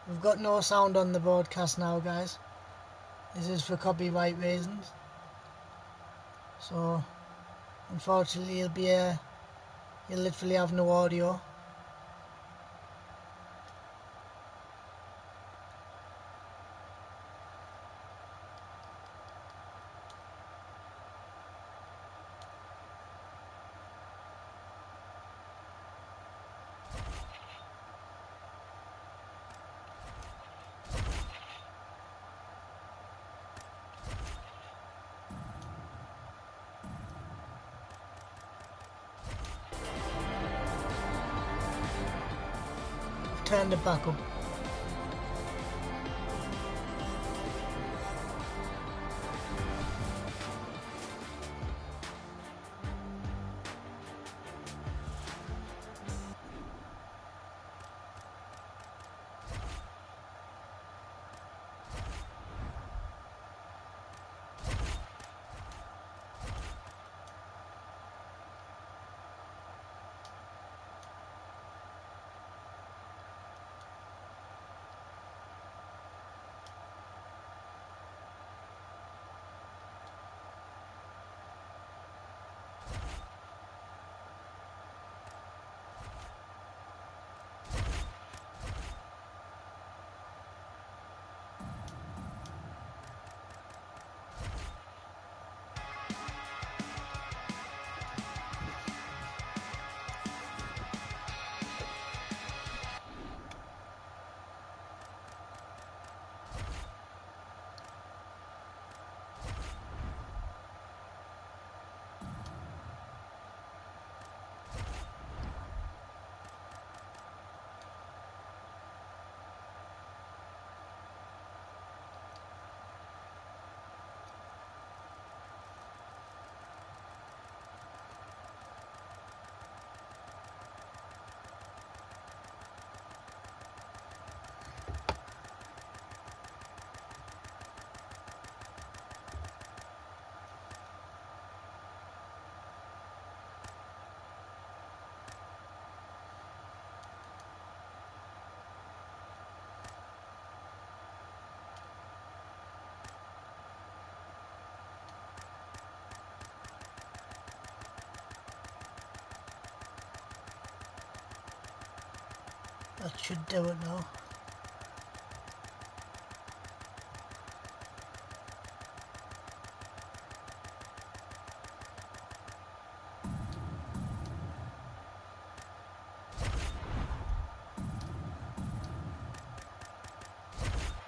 We've got no sound on the broadcast now, guys. This is for copyright reasons. So, unfortunately, you'll literally have no audio. Turned it back up. That should do it now.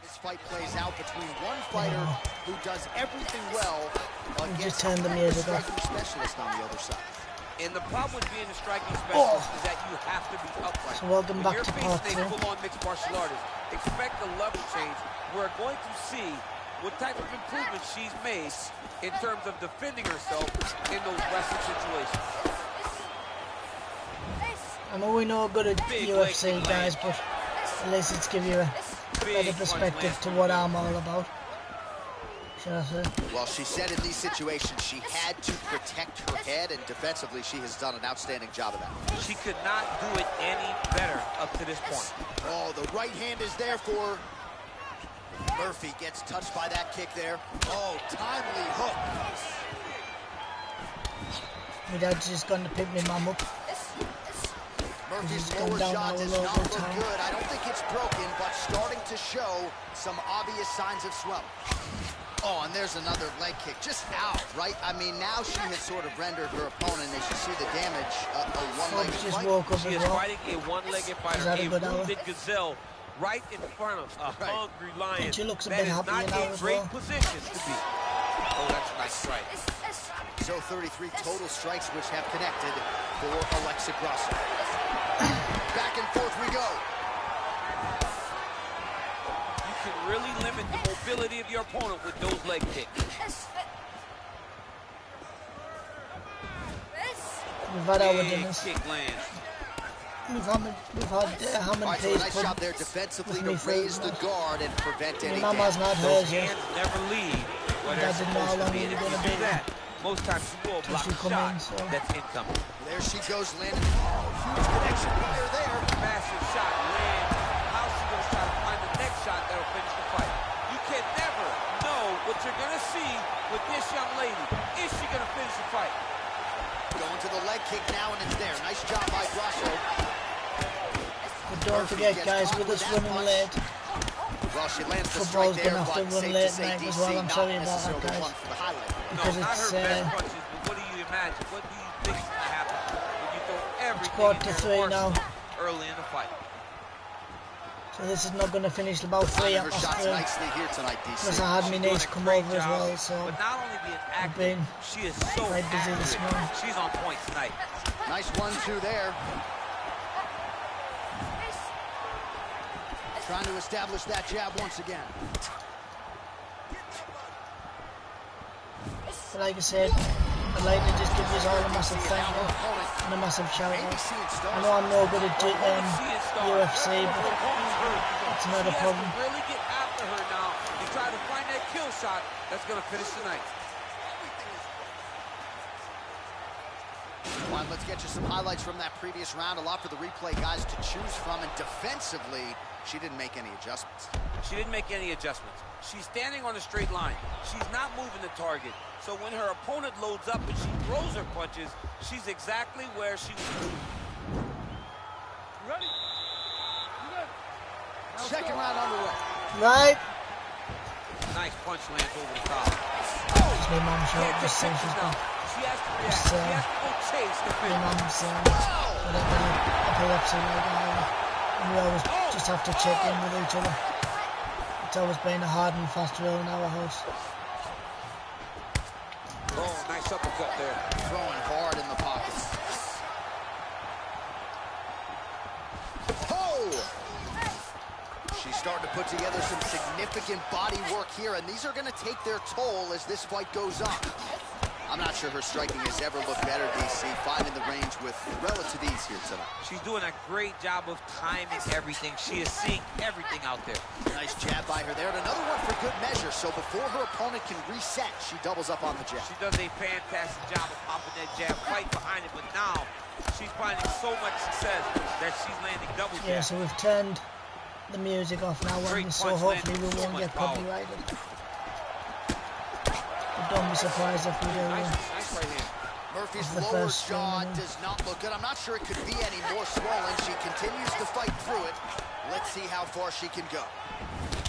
This fight plays out between one fighter who does everything well against a striking specialist on the other side. And the problem with being a striking specialist is that you have to be upright. So welcome back to part 2. When you're facing a full-on mixed martial artist, expect a level change. We're going to see what type of improvements she's made in terms of defending herself in those wrestling situations. I mean, we know good at UFC, guys, but at least it's give you a better perspective to what I'm all about. Well, she said in these situations she had to protect her head, and defensively she has done an outstanding job of that. She could not do it any better up to this point. Oh, the right hand is there for Murphy. Gets touched by that kick there. Oh, timely hook. My dad's just gone to pick my mum up. Murphy's lower jaw does not look good. I don't think it's broken, but starting to show some obvious signs of swelling. Oh, and there's another leg kick, just out, right? I mean, now she has sort of rendered her opponent, as you see the damage, a one-legged fight. She is fighting a one-legged fighter, a wounded gazelle, right in front of a hungry lion. She looks a that bit is happy not now a great position to be. Oh, that's a nice strike. So 33 total strikes which have connected for Alexa Grasso. Back and forth we go. Can really limit the mobility of your opponent with those leg kicks. We've had our dinners. Kick lands. We've had Hammond so nice job there defensively to raise the guard and prevent any damage. Mama's not hers yet. Never leave. Dad didn't know how long he was going to be that. Most times she will block a shot that's incoming. There she goes, landing. Oh, huge connection fire there. Massive shot lands. How's she going to try to find the this young lady? Is she going to finish the fight? Going to the leg kick now, and it's there. Nice job by Grasso. But don't forget, guys, with us running late, well, she lands the football's strike there, going to have to run late night as well. I'm sorry about that, guys. Because not it's, her best punches, but what do you imagine? What do you think is going to happen when you throw everything quarter in to your 3 now. early in the fight? So this is not going to finish about 3 at past 3. Plus I had my niece come over as well, so but not only being I've active, been she is so quite busy this morning. She's on point tonight. Nice 1-2 there. Trying to establish that jab once again. But like I said, I'd like to just give you all a massive thank you and a massive shout out. I know I'm no good at UFC, but it's not a problem. Really get after her now and try to find that kill shot that's going to finish tonight. Come on, let's get you some highlights from that previous round. A lot for the replay guys to choose from, and defensively, she didn't make any adjustments. She didn't make any adjustments. She's standing on a straight line. She's not moving the target. So when her opponent loads up and she throws her punches, she's exactly where she was. Ready? Second round underway. Right. Nice punch lands over the top. It's my mum shot, just saying she's back. She has to react. She has to go chase the My finish. mum's whatever, epilepsy like that. And we always just have to check in with each other. It's always been a hard and fast rule in our house. Oh, nice uppercut there. Throwing hard in the pocket. Oh! She's starting to put together some significant body work here, and these are going to take their toll as this fight goes on. I'm not sure her striking has ever looked better, DC, finding the range with relative ease here tonight. She's doing a great job of timing everything. She is seeing everything out there. Nice jab by her there, and another one for good measure. So before her opponent can reset, she doubles up on the jab. She does a fantastic job of popping that jab right behind it, but now she's finding so much success that she's landing double jab. Yeah, so we've turned the music off now, so hopefully we won't get copyrighted. But don't be surprised if we do. Nice right hand. Murphy's lower jaw does not look good. I'm not sure it could be any more swollen. She continues to fight through it. Let's see how far she can go.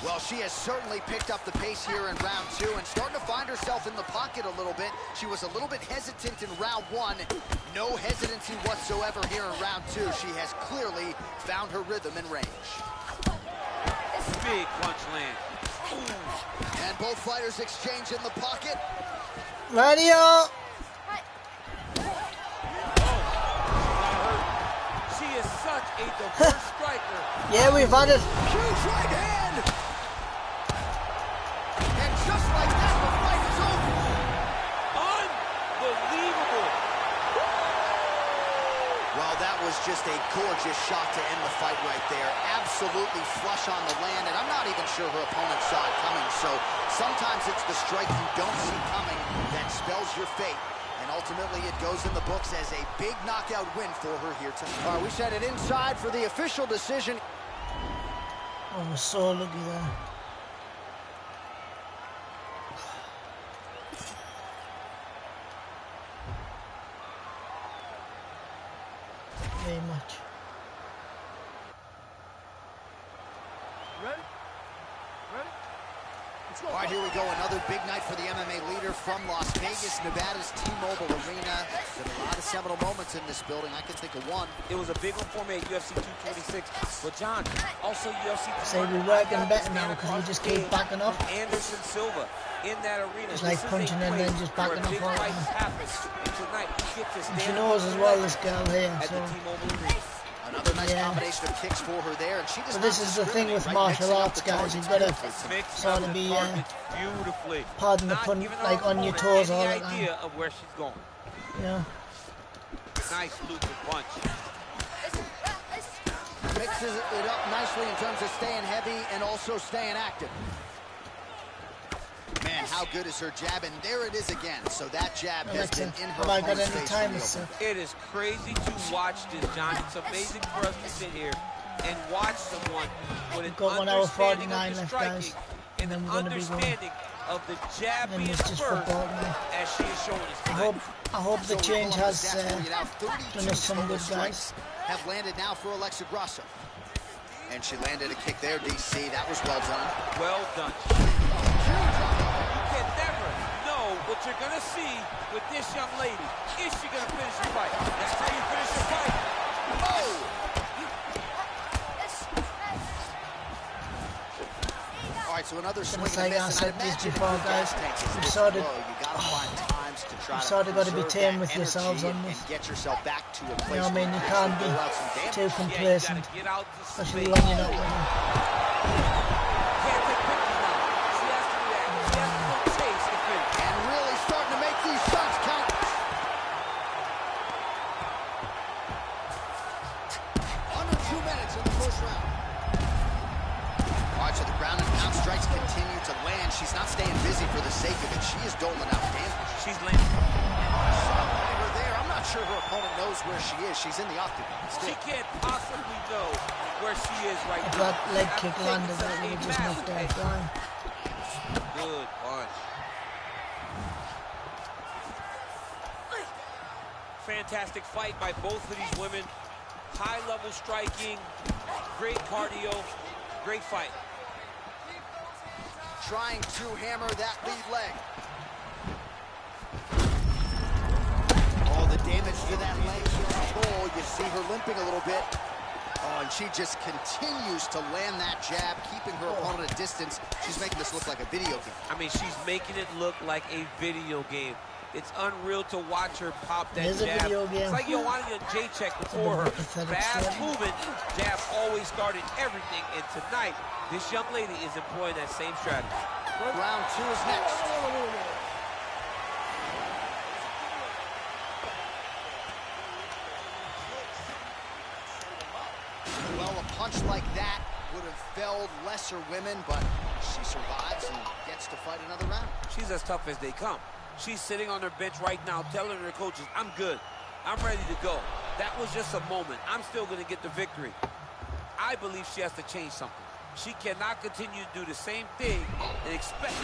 Well, she has certainly picked up the pace here in round 2 and starting to find herself in the pocket a little bit. She was a little bit hesitant in round 1. No hesitancy whatsoever here in round 2. She has clearly found her rhythm and range. Big punch land. And both fighters exchange in the pocket. Radio! She is such a diverse striker. Yeah, we've had it. Huge right hand! And just like that, the fight is over. Unbelievable. Well, that was just a gorgeous shot to end the fight right there. Absolutely flush on the land, and I'm not even sure her opponent saw it coming. So sometimes it's the strike you don't see coming that spells your fate. And ultimately, it goes in the books as a big knockout win for her here tonight. All right, we set it inside for the official decision. Oh, we're so lucky there. Very much. Ready? Ready? All right, here we go. Another big night for the MMA leader from Las Vegas, Nevada's T-Mobile Arena. Been a lot of seminal moments in this building. I can think of one. It was a big one for me at UFC 226. But John, also UFC 226. Say we're working better now because we just keep backing up. Anderson Silva in that arena. It's like punching and then just backing up all the time. Tonight, you get to stand She knows as well, this girl here. at So. the T-Mobile Arena. Another nice combination of kicks for her there, and she does But this is the thing with martial arts, guys. You've got to sort of be, pardon the pun, like on your toes all the time. Idea of where she's going. Yeah. Nice looping punch. Mixes it up nicely in terms of staying heavy and also staying active. Man, how good is her jab? And there it is again. So that jab has been in her opponent's face. It is crazy to watch this, John. It's amazing for us to sit here and watch someone with an We've got 1 hour 49 understanding of the left, striking guys. and then an we're gonna be understanding of the jab And being it's just first, football now. as she is showing us tonight. I hope the change has done us some good, guys. Have landed now for Alexa Grasso. And she landed a kick there, DC. That was well done. Well done. You can never know what you're going to see with this young lady. Is she going to finish the fight? That's how you finish the fight. Oh! All right, so another swing Like I said this before, guys, you've sort of got to be tame with yourselves on this. Get yourself back to a place. You know what I mean? You can't be too complacent, especially when you're not winning. Can't take pictures now. She has to react. She has to go chase the finish. And really starting to make these shots count. Under 2 minutes in the first round. All right, so the ground and pound strikes continue to land. She's not staying busy for the sake of it. She is doling out damage. She's landing. Her there. I'm not sure her opponent knows where she is. She's in the octagon. She can't possibly know where she is right If now. that leg kick landed, that would have just knocked her flying. Good punch. Fantastic fight by both of these women. High-level striking, great cardio, great fight. Trying to hammer that lead leg. Oh, the damage to that leg. Oh, you see her limping a little bit. Oh, and she just continues to land that jab, keeping her opponent at distance. She's making this look like a video game. I mean, she's making it look like a video game. It's unreal to watch her pop that It is a jab. video game. It's like Joanna Jacek before her. Fast moving, jab always started everything. And tonight, this young lady is employing that same strategy. Round 2 is next. Well, a punch like that would have felled lesser women, but she survives and gets to fight another round. She's as tough as they come. She's sitting on her bench right now telling her coaches, I'm good. I'm ready to go. That was just a moment. I'm still going to get the victory. I believe she has to change something. She cannot continue to do the same thing and expect.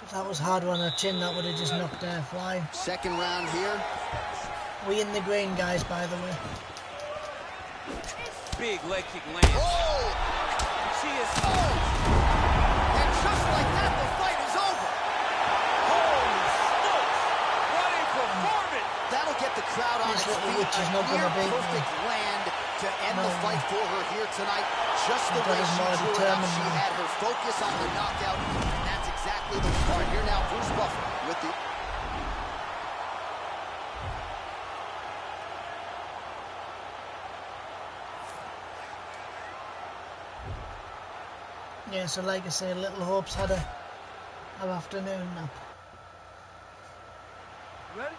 If that was harder on her chin, that would have just knocked her flying. Second round here. We in the green, guys, by the way. Big leg kick lands. Oh! She is. Oh! And just like that, the fight is over. Holy smokes! What a performance! That'll get the crowd on its This little feet. witch is not gonna beat me. Perfect land to end the No. fight for her here tonight. Just the That way is she more drew it up. determined She now. had her focus on the knockout, and that's exactly the part. Here now, Bruce Buffer with the... Yeah, so like I say, Little Hope's had a afternoon nap. Ready?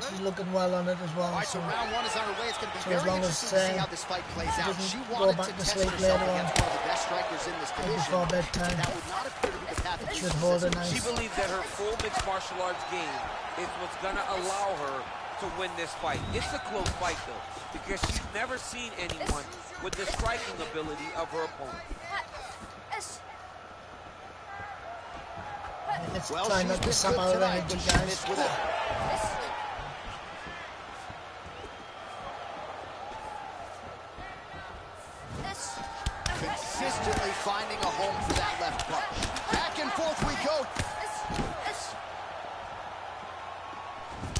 She's looking well on it as well. All right, so So round 1 is on her way. It's going to be So as very long as, interesting to see how this fight plays out. doesn't She go wanted back to to test sleep herself later against on. one of the best strikers in this division. before bedtime, That would not appear to be the path that should hold her She nice. believes that her full mixed martial arts game is what's going to allow her to win this fight. It's a close fight, though, because she's never seen anyone with the striking ability of her opponent. Let's Well, try she's not to been sap good our tonight, energy, but she guys. missed with it. Consistently finding a home for that left punch. Back and forth we go.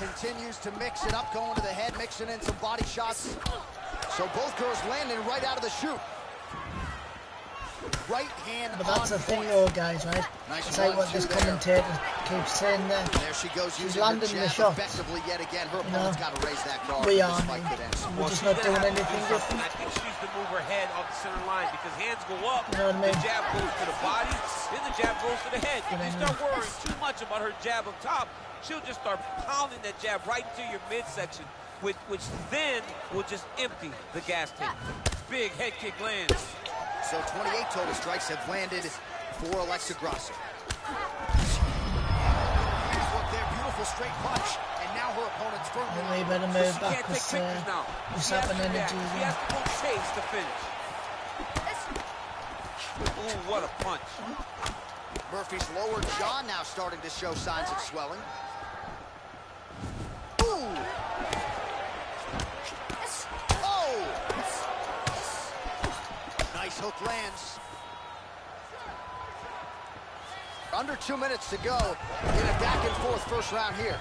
Continues to mix it up, going to the head, mixing in some body shots. So both girls landing right out of the chute. Right hand But that's on the thing point. though, guys, right? Nice It's like what 1-2 this there. commentator keeps saying there. There she goes, She's using her landing the jab shots. effectively yet again. Her You opponent's know, got to raise that guard. we or are, this fight man. could end. We're just she's not gonna doing have to do anything something. different. I think she needs to move her head off the center line because hands go up, You know what I mean? the jab goes to the body, then the jab goes to the head. If you start worrying too much about her jab up top, she'll just start pounding that jab right into your midsection, which then will just empty the gas tank. Big head kick lands. So 28 total strikes have landed for Alexa Grasso. Look there, beautiful straight punch, and now her opponent's firmly. And we better But move she back can't take because pictures now. we're She has sapping to energy react. She again. has to go chase the finish. Ooh, what a punch. Murphy's lower jaw now starting to show signs of swelling. Ooh! Oh! Nice hook lands. Under 2 minutes to go in a back-and-forth first round here.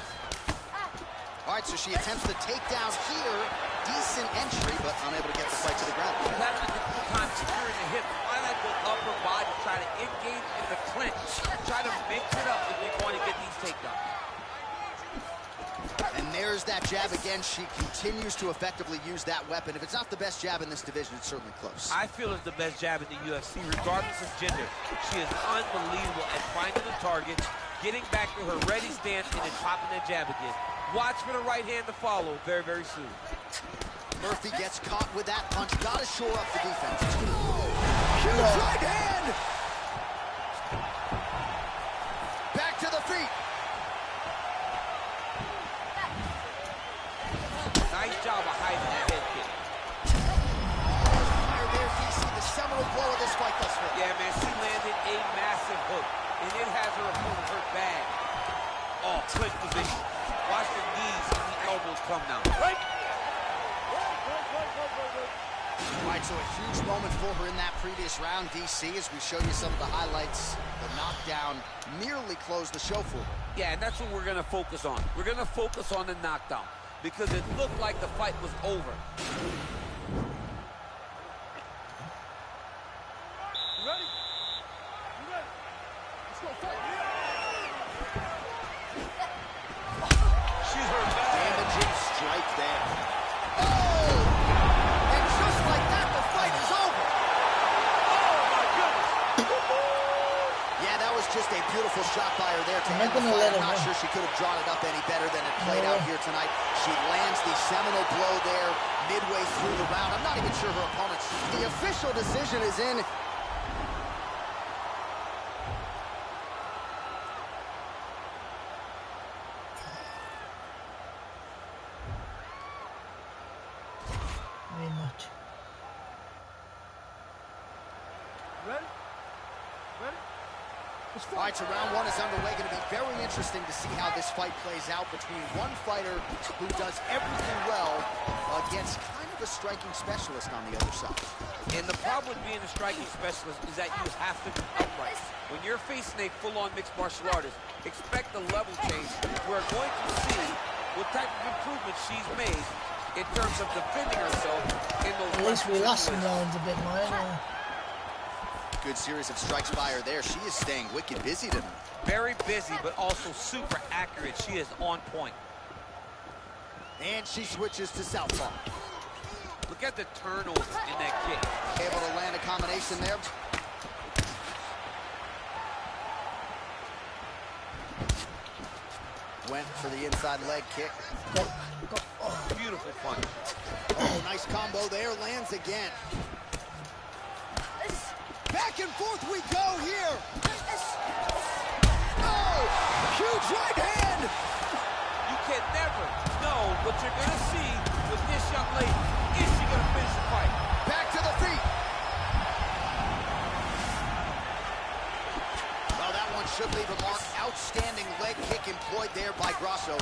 All right, so she attempts the takedown here. Decent entry, but unable to get the fight to the ground. She's having a difficult time securing the hip. I like to up her body, try to engage in the clinch. Try to mix it up if you're going to get these takedowns. And there's that jab again. She continues to effectively use that weapon. If it's not the best jab in this division, it's certainly close. I feel it's the best jab in the UFC, regardless of gender. She is unbelievable at finding the target, getting back to her ready stance, and then popping that jab again. Watch for the right hand to follow very, very soon. Murphy gets caught with that punch. Gotta shore up the defense. Huge right hand! Back to the feet. Nice job of hiding that head kick. Fire there, DC, the seminal blow of this fight thus far. Yeah, man, she landed a massive hook, and it has her opponent hurt bad. Oh, clinch position. Watch the knees and the elbows come now. Right. All right, so a huge moment for her in that previous round, DC, as we show you some of the highlights. The knockdown nearly closed the show for her. Yeah, and that's what we're going to focus on. We're going to focus on the knockdown because it looked like the fight was over. You ready? You ready? Let's go fight. She's hurt bad. Damaging strike there. Oh! And just like that, the fight is over. Oh, my goodness. Yeah, that was just a beautiful shot by her there to end the fight. I'm not sure she could have drawn it up any better than it played out here tonight. She lands the seminal blow there midway through the round. I'm not even sure her opponent's. The official decision is in. Very much. Ready? Ready? Let's All right, so round one is underway. Going to be very interesting to see how this fight plays out between one fighter who does everything well against kind of a striking specialist on the other side. And the problem with being a striking specialist is that you have to be upright. When you're facing a full-on mixed martial artist, expect a level change. We're going to see what type of improvements she's made in terms of defending herself in those. At least we lost some rounds a bit more anyway. Good series of strikes by her there. She is staying wicked busy tonight. Very busy, but also super accurate. She is on point. And she switches to southpaw. Look at the turnover in that kick. Able to land a combination there. Went for the inside leg kick. Go, go. Oh. Beautiful punch. Oh, nice combo there. Lands again. Back and forth we go here. Oh, huge right hand. You can never know what you're going to see with this young lady. Is she going to finish the fight? Back to the feet. Well, that one should leave a mark. Outstanding leg kick employed there by Grasso.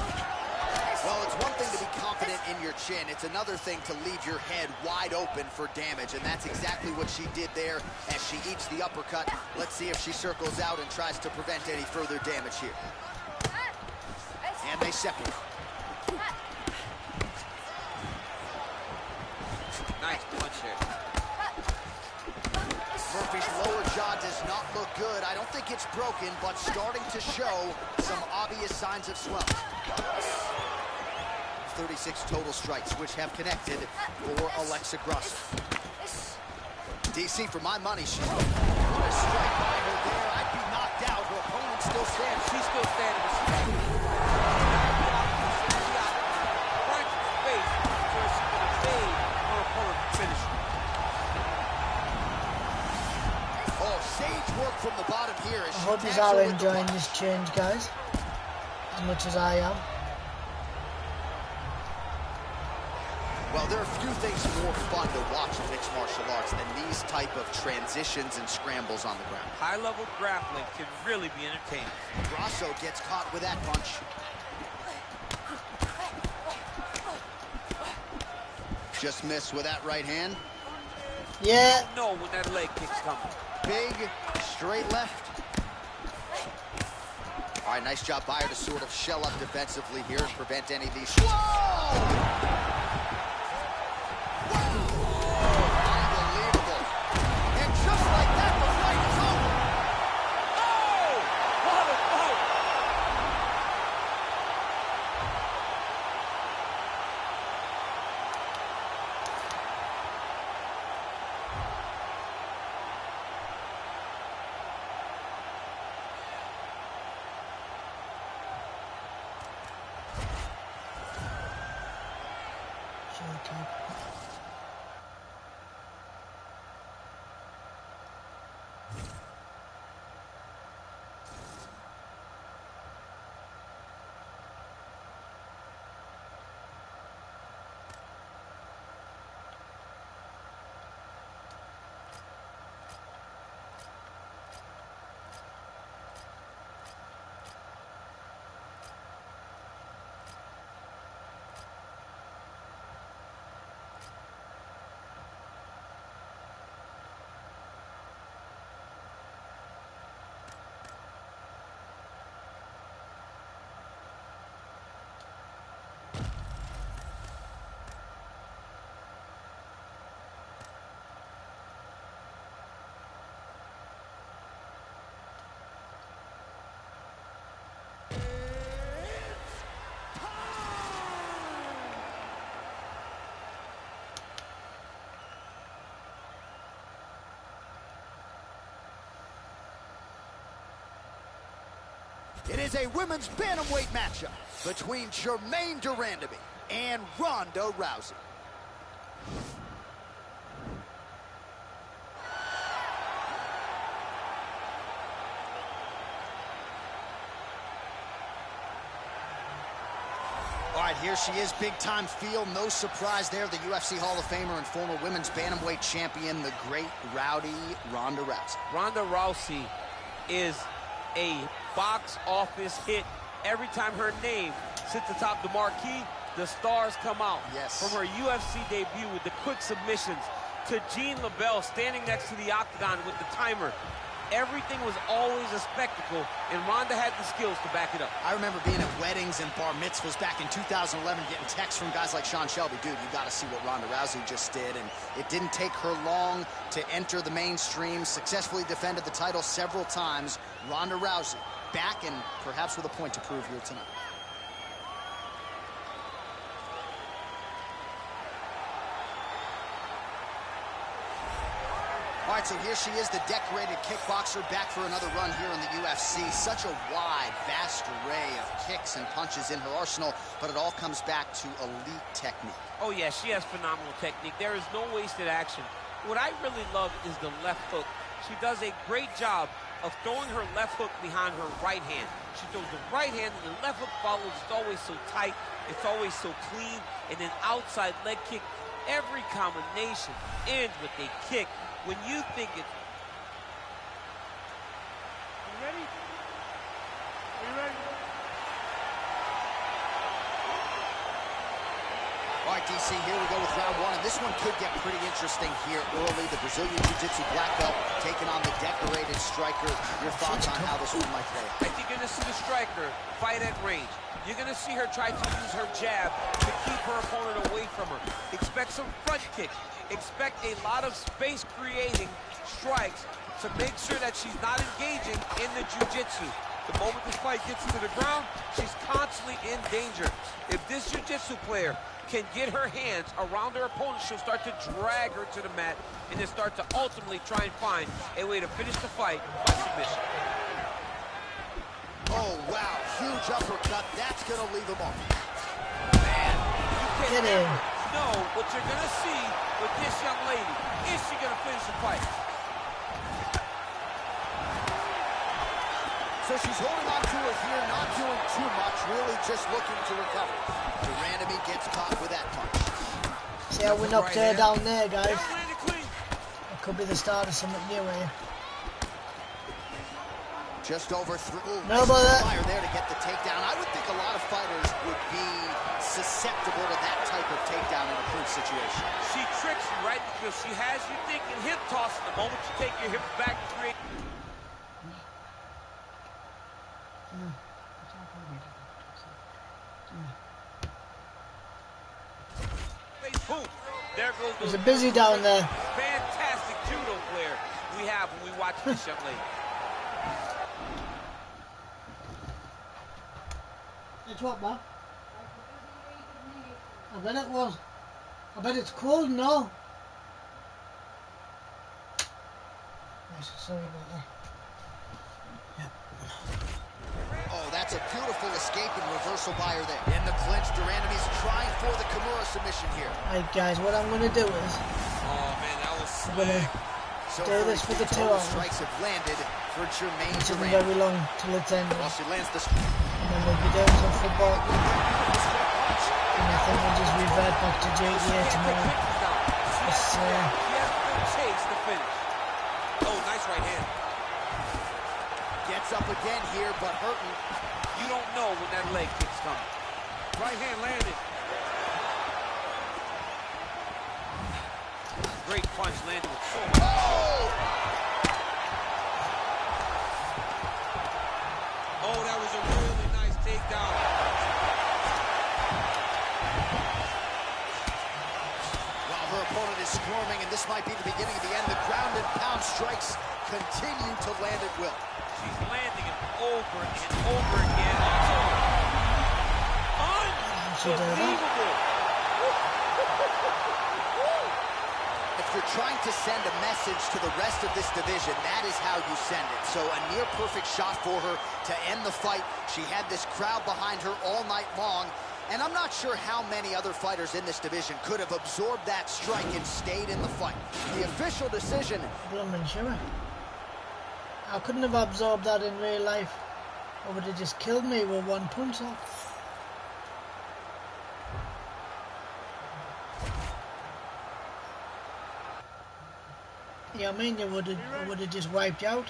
Well, it's one thing to be confident in your chin. It's another thing to leave your head wide open for damage, and that's exactly what she did there as she eats the uppercut. Let's see if she circles out and tries to prevent any further damage here. And they separate. Nice punch here. Murphy's lower jaw does not look good. I don't think it's broken, but starting to show some obvious signs of swelling. 36 total strikes, which have connected for Alexa Grasso. DC, for my money, she's a strike by her there. I'd be knocked out. Her opponent still stands. She's still standing. Right to the face, so she's going to fade her opponent finish. Oh, sage work from the bottom here. I hope you are enjoying this change, guys, as much as I am. Well, there are a few things more fun to watch in mixed martial arts than these type of transitions and scrambles on the ground. High-level grappling can really be entertaining. Grasso gets caught with that punch. Just missed with that right hand. Yeah. You don't know when that leg kick's coming. Big, straight left. All right, nice job by her to sort of shell up defensively here and prevent any of these. Whoa! Unbelievable. And just like that, the fight is over. Oh! What a fight! It is a women's bantamweight matchup between Germaine de Randamie and Ronda Rousey. All right, here she is, big-time feel. No surprise there, the UFC Hall of Famer and former women's bantamweight champion, the great rowdy Ronda Rousey. Ronda Rousey is a box office hit. Every time her name sits atop the marquee, the stars come out. Yes. From her UFC debut with the quick submissions to Jean LaBelle standing next to the octagon with the timer. Everything was always a spectacle, and Ronda had the skills to back it up. I remember being at weddings and bar mitzvahs back in 2011, getting texts from guys like Sean Shelby. Dude, you got to see what Ronda Rousey just did. And it didn't take her long to enter the mainstream, successfully defended the title several times. Ronda Rousey back and perhaps with a point to prove here tonight. All right, so here she is, the decorated kickboxer, back for another run here in the UFC. Such a wide, vast array of kicks and punches in her arsenal, but it all comes back to elite technique. Oh, yeah, she has phenomenal technique. There is no wasted action. What I really love is the left hook. She does a great job of throwing her left hook behind her right hand. She throws the right hand and the left hook follows. It's always so tight. It's always so clean. And then outside leg kick. Every combination ends with a kick. When you think it... You ready? Are you ready? All right, DC, here we go with round one, and this one could get pretty interesting here early. The Brazilian Jiu-Jitsu black belt taking on the decorated striker. Your thoughts on how this one might play? I think you're going to see the striker fight at range. You're going to see her try to use her jab to keep her opponent away from her. Expect some front kicks. Expect a lot of space-creating strikes to make sure that she's not engaging in the jiu-jitsu. The moment this fight gets to the ground, she's constantly in danger. If this jiu-jitsu player can get her hands around her opponent, she'll start to drag her to the mat and then start to ultimately try and find a way to finish the fight by submission. Oh, wow, huge uppercut. That's going to leave him off. Man, you Get can't in. know what you're going to see with this young lady. Is she going to finish the fight? So she's holding on to it here, not doing too much, really just looking to recover. De Randamie gets caught with that punch. See how we knocked her down there, guys? Landed clean. It could be the start of something new here. Just overthrew. No, but fire there to get the takedown. I would think a lot of fighters would be susceptible to that type of takedown in a proof situation. She tricks you, right? Because she has you thinking hip toss. The moment you take your hips back, you create. Boom. There goes There's a busy down there. Fantastic judo player we have when we watch this young lady. It's what, man? I bet it was. I bet it's cold now. Yes, sorry about that. Oh, that's a beautiful escape and reversal by her there. In the clinch, Durandamy's trying for the Kimura submission here. Right, guys, what I'm going to do is... Oh, man, that was I'm going to do this for the 2 hours. Strikes have landed for Jermaine It isn't Durand. very long till it's ended. Well, she lands this. And then we'll be doing some football. And I think we'll just revert back to JDA tomorrow. It's, He has to chase the finish. Oh, nice right hand. Gets up again here, but hurting. You don't know when that leg kick's coming. Right hand landed. Great punch landed with so much. Oh, that was a really nice takedown. While her opponent is squirming, and this might be the beginning of the end, the ground and pound strikes continue to land at will. She's landing it over and over again. Unbelievable. If you're trying to send a message to the rest of this division, that is how you send it. So a near-perfect shot for her to end the fight. She had this crowd behind her all night long, and I'm not sure how many other fighters in this division could have absorbed that strike and stayed in the fight. The official decision... Blooming sure. I couldn't have absorbed that in real life. I would have just killed me with one punch off. Yeah, I mean, you would have just wiped out.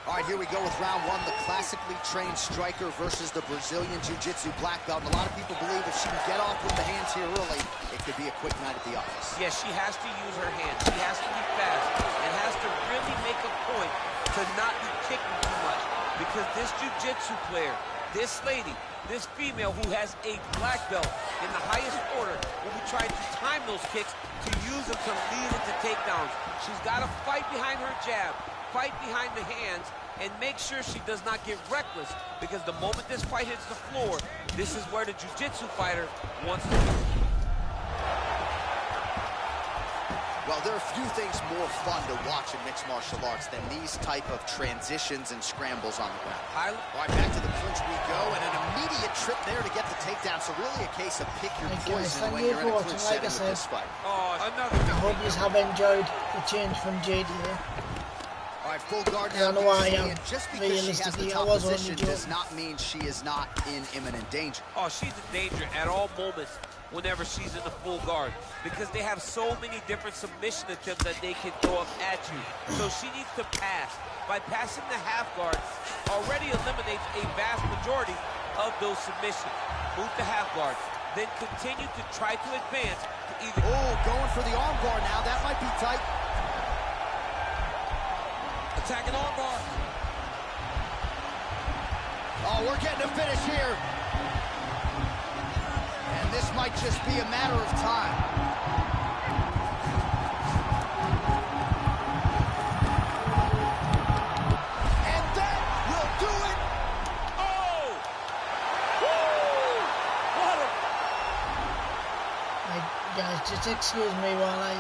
All right, here we go with round one, the classically trained striker versus the Brazilian Jiu-Jitsu black belt. And a lot of people believe if she can get off with the hands here early, it could be a quick night at the office. Yes, she has to use her hands. She has to be fast and has to really make a point to not be kicking too much. Because this Jiu-Jitsu player, this lady, this female who has a black belt in the highest order will be trying to time those kicks to use them to lead into takedowns. She's got to fight behind her jab, fight behind the hands, and make sure she does not get reckless, because the moment this fight hits the floor, this is where the jiu-jitsu fighter wants to be. Well, there are a few things more fun to watch in mixed martial arts than these type of transitions and scrambles on the ground. All right, back to the clinch we go, and an immediate trip there to get the takedown. So really a case of pick your poison when you're in a clinch setting with this fight. Oh, another. I hope you have enjoyed the change from JD here. All right, full guard I now. don't know why I am. Just because she has the Realistically, I top was on the position joke. does not mean she is not in imminent danger. Oh, she's in danger at all moments whenever she's in the full guard, because they have so many different submission attempts that they can throw up at you. So she needs to pass. By passing the half guard, already eliminates a vast majority of those submissions. Move to half guard, then continue to try to advance to either... Oh, going for the arm bar now. That might be tight. Attacking arm bar. Oh, we're getting a finish here. And this might just be a matter of time. And that will do it. Oh! Woo! What a... Right, guys, just excuse me while I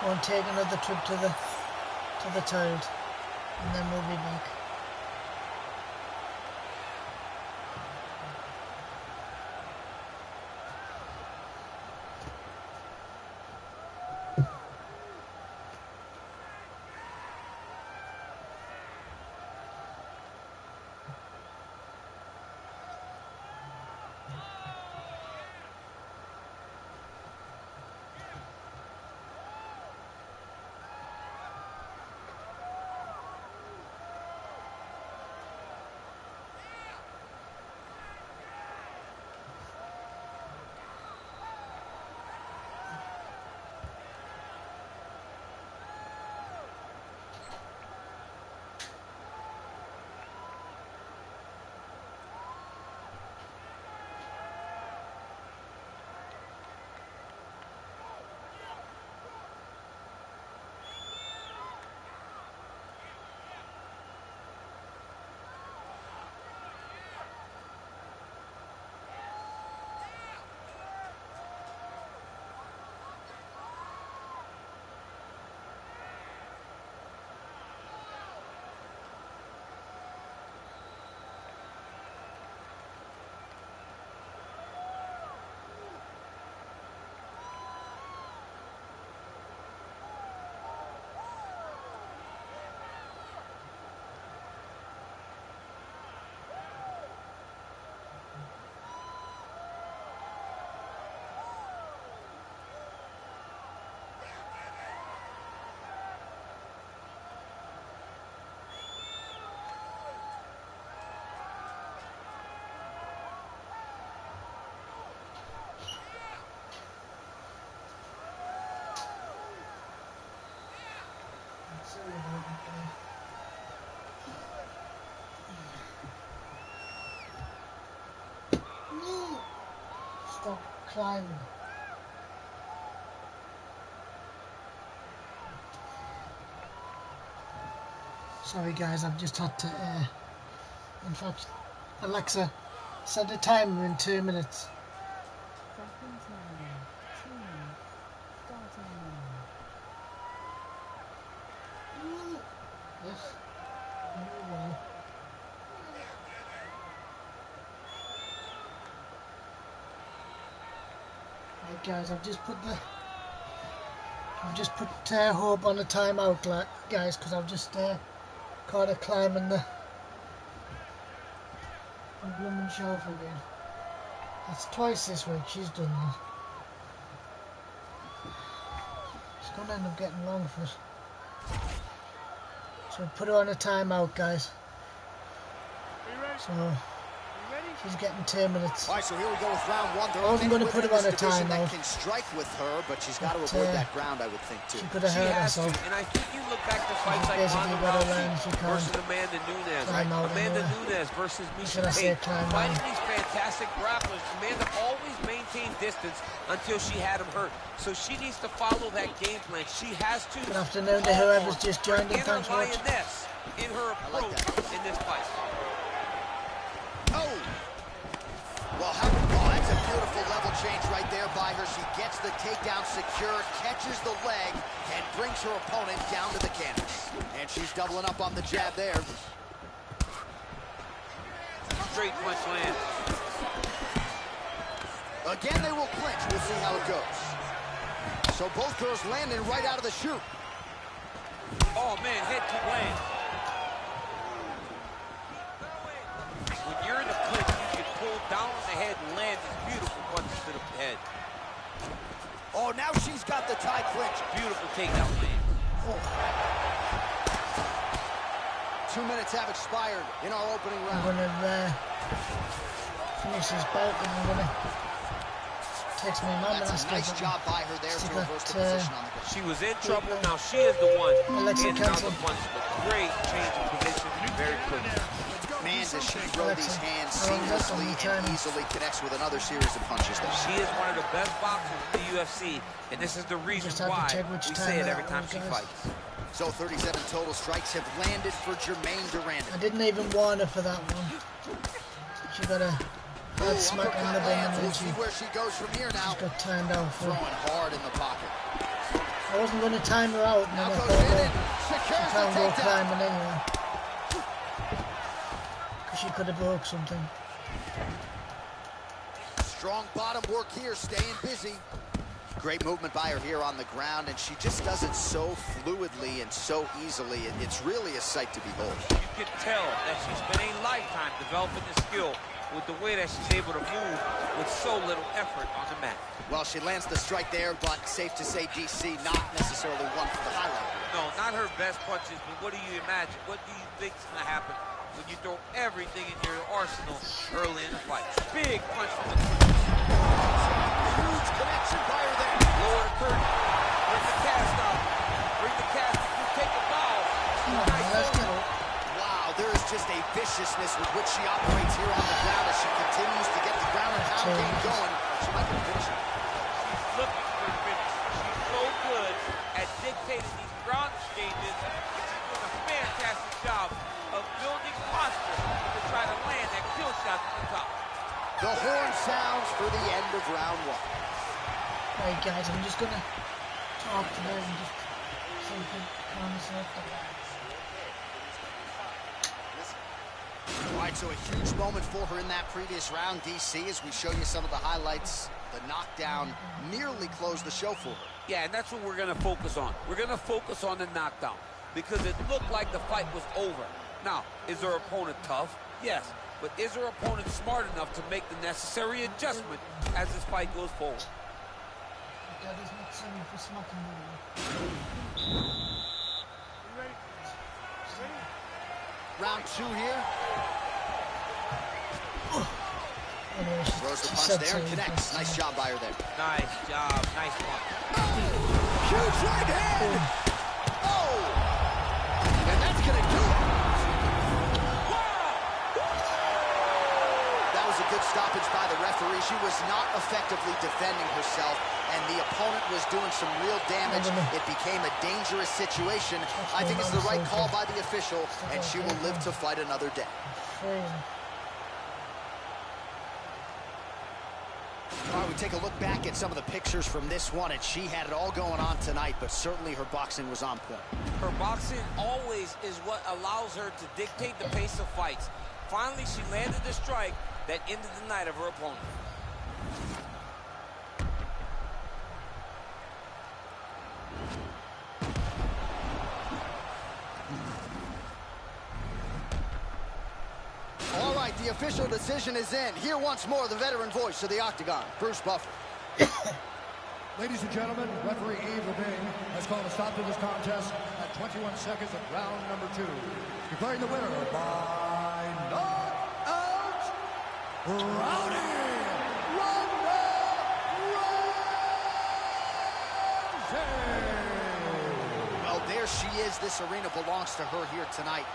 go and take another trip to the toilet, and then we'll be back. Stop climbing. Sorry guys, I've just had to, in fact, Alexa, set a timer in 2 minutes. Yes. Right guys, I've just put Hope on a timeout, guys, because I've just caught her climbing the blooming shelf again. That's twice this week she's done that. She's gonna end up getting long for it. So I put her on a timeout, guys. So she's getting 2 minutes. All right, so here we go with round one. I wasn't going to put her on a timeout. Can strike with her, but she's got to avoid that ground, I would think, too. She could have hurt herself. And I think you look back to fights like Ronda Rousey versus Amanda Nunes, right? Amanda Nunes versus Miesha Tate. Fighting these fantastic grapplers, Amanda always maintained distance until she had him hurt. So she needs to follow that game plan. She has to. Good afternoon to whoever's just joined in. Thanks for watching. In her approach in this fight. Oh! Well, that's a beautiful level change right there by her. She gets the takedown secure, catches the leg, and brings her opponent down to the canvas. And she's doubling up on the jab there. Straight punch lands. Again, they will clinch. We'll see how it goes. So both girls landing right out of the chute. Oh, man, head to land. When you're in the clinch, you can pull down on the head and land these beautiful punches to the head. Oh, now she's got the tie clinch. Beautiful takedown land. Oh. 2 minutes have expired in our opening round. I'm going to finish this bout and I'm going to text my mum and ask her. Nice job by her there to reverse the position on the ground. She was in trouble. Now she is the one. Alexa, cancel. Great change of position. Very quick. Man, does she throw these hands seamlessly and easily connects with another series of punches there. She is one of the best boxers in the UFC, and this is the reason why we say it every time she fights. So 37 total strikes have landed for Germaine Durand. I didn't even warn her for that one. She got a bad smack on the bum and then see where she goes from here now. She got timed out for throwing hard in the pocket. I wasn't going to time her out, and then I thought, well, she can't go climbing anyway. Because she could have broke something. Strong bottom work here, staying busy. Great movement by her here on the ground, and she just does it so fluidly and so easily. It's really a sight to behold. You can tell that she's been a lifetime developing the skill with the way that she's able to move with so little effort on the mat. Well, she lands the strike there, but safe to say DC not necessarily one for the highlight. No, not her best punches, but what do you imagine? What do you think is going to happen when you throw everything in your arsenal early in the fight? Big punch from the huge connection by her there. Lower the curtain. Bring the cast out. Bring the cast. You take the bow. Wow, there is just a viciousness with which she operates here on the ground as she continues to get the ground and pound game going. She might be finishing. She's looking for a finish. She's so good at dictating these ground exchanges. She's doing a fantastic job of building posture to try to land that kill shot to the top. The horn sounds for the end of round one. Right, guys, I'm just going to talk to her and just see if we can All right, so a huge moment for her in that previous round, DC, as we show you some of the highlights. The knockdown nearly closed the show for her. Yeah, and that's what we're going to focus on. We're going to focus on the knockdown because it looked like the fight was over. Now, is her opponent tough? Yes. But is her opponent smart enough to make the necessary adjustment as this fight goes forward? Daddy's not singing for smacking You ready? Ready? Round two here. Anyway, throws the punch there and connects. Nice job by her there. Nice job. Nice punch. Huge right hand. Oh! doing some real damage. It became a dangerous situation. I think it's the right call by the official, and she will live to fight another day. All right, we take a look back at some of the pictures from this one, and she had it all going on tonight, but certainly her boxing was on point. Her boxing always is what allows her to dictate the pace of fights. Finally, she landed the strike that ended the night of her opponent. All right, the official decision is in. Here once more, the veteran voice of the Octagon, Bruce Buffer. Ladies and gentlemen, referee Eve Levine has called a stop to this contest at 21 seconds of round number 2. Declaring the winner by knockout, Ronda Rousey. Well, there she is. This arena belongs to her here tonight.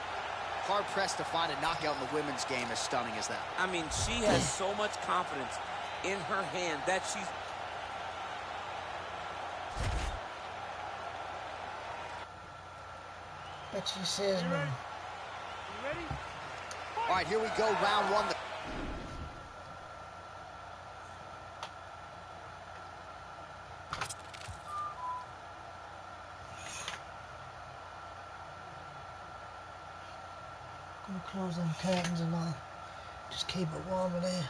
Hard-pressed to find a knockout in the women's game as stunning as that. I mean, she has so much confidence in her hand that she's... Bet she says, man. You ready? All right, here we go, round 1. Gonna close them curtains and all. Just keep it warm in here.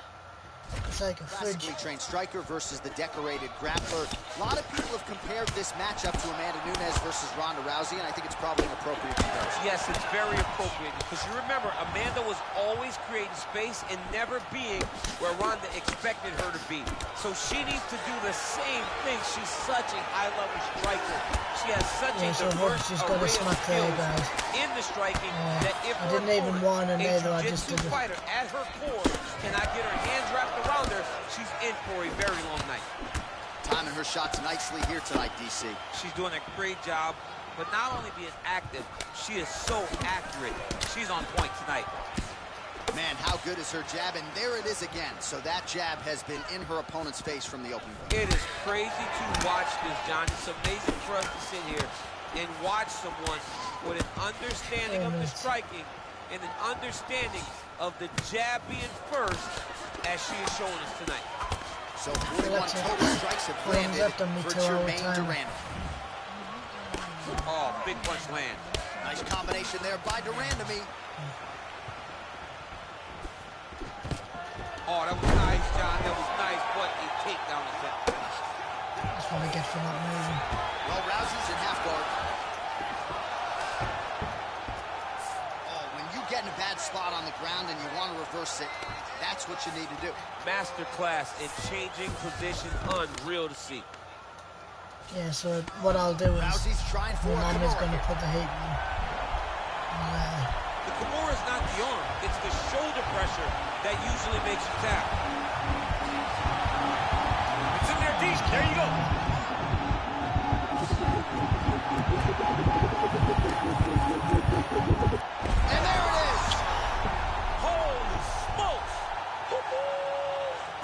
It's like a fridge. Classically trained striker versus the decorated grappler. A lot of people have compared this matchup to Amanda Nunes versus Ronda Rousey, and I think it's probably an appropriate comparison. Yes, it's very appropriate, because you remember, Amanda was always creating space and never being where Ronda expected her to be. So she needs to do the same thing. She's such a high-level striker. She has such a diverse array of skills in the striking that if I didn't even want to know though, I just jiu-jitsu did it. fighter at her core cannot get her hands wrapped around her, she's in for a very long night. Timing her shots nicely here tonight, DC. She's doing a great job, but not only being active, she is so accurate. She's on point tonight. Man, how good is her jab? And there it is again. So that jab has been in her opponent's face from the opening. It is crazy to watch this, John. It's amazing for us to sit here and watch someone with an understanding of the striking and an understanding of the jab being first, as she is showing us tonight. So 41 total strikes have landed for Jermaine Durand. Oh, big punch land. Nice combination there by Durandamy. Oh, that was nice, John. That was nice, but a takedown attempt. That's what I get for not moving. Well, Rousey's in half guard. Oh, when you get in a bad spot on the ground and you want to reverse it, that's what you need to do. Masterclass in changing position, unreal to see. Yeah, so what I'll do is Rousey's trying for Amanda's going to put the heat on. The Kimura is not the arm, it's the shoulder pressure that usually makes you tap. It's in there deep. There you go. And there it is. Holy smokes!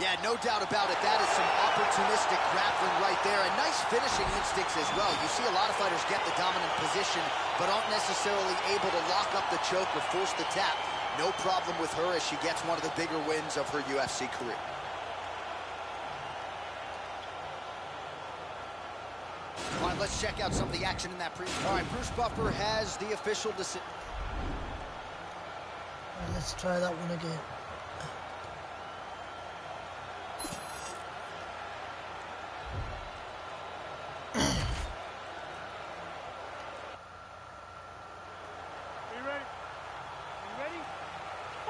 Yeah, no doubt about it. That is some opportunistic grappling right there, and nice finishing instincts as well. You see a lot of fighters get the dominant position, but aren't necessarily able to lock up the choke or force the tap. No problem with her as she gets one of the bigger wins of her UFC career. All right, let's check out some of the action in that previous. All right, Bruce Buffer has the official decision. Right, let's try that one again.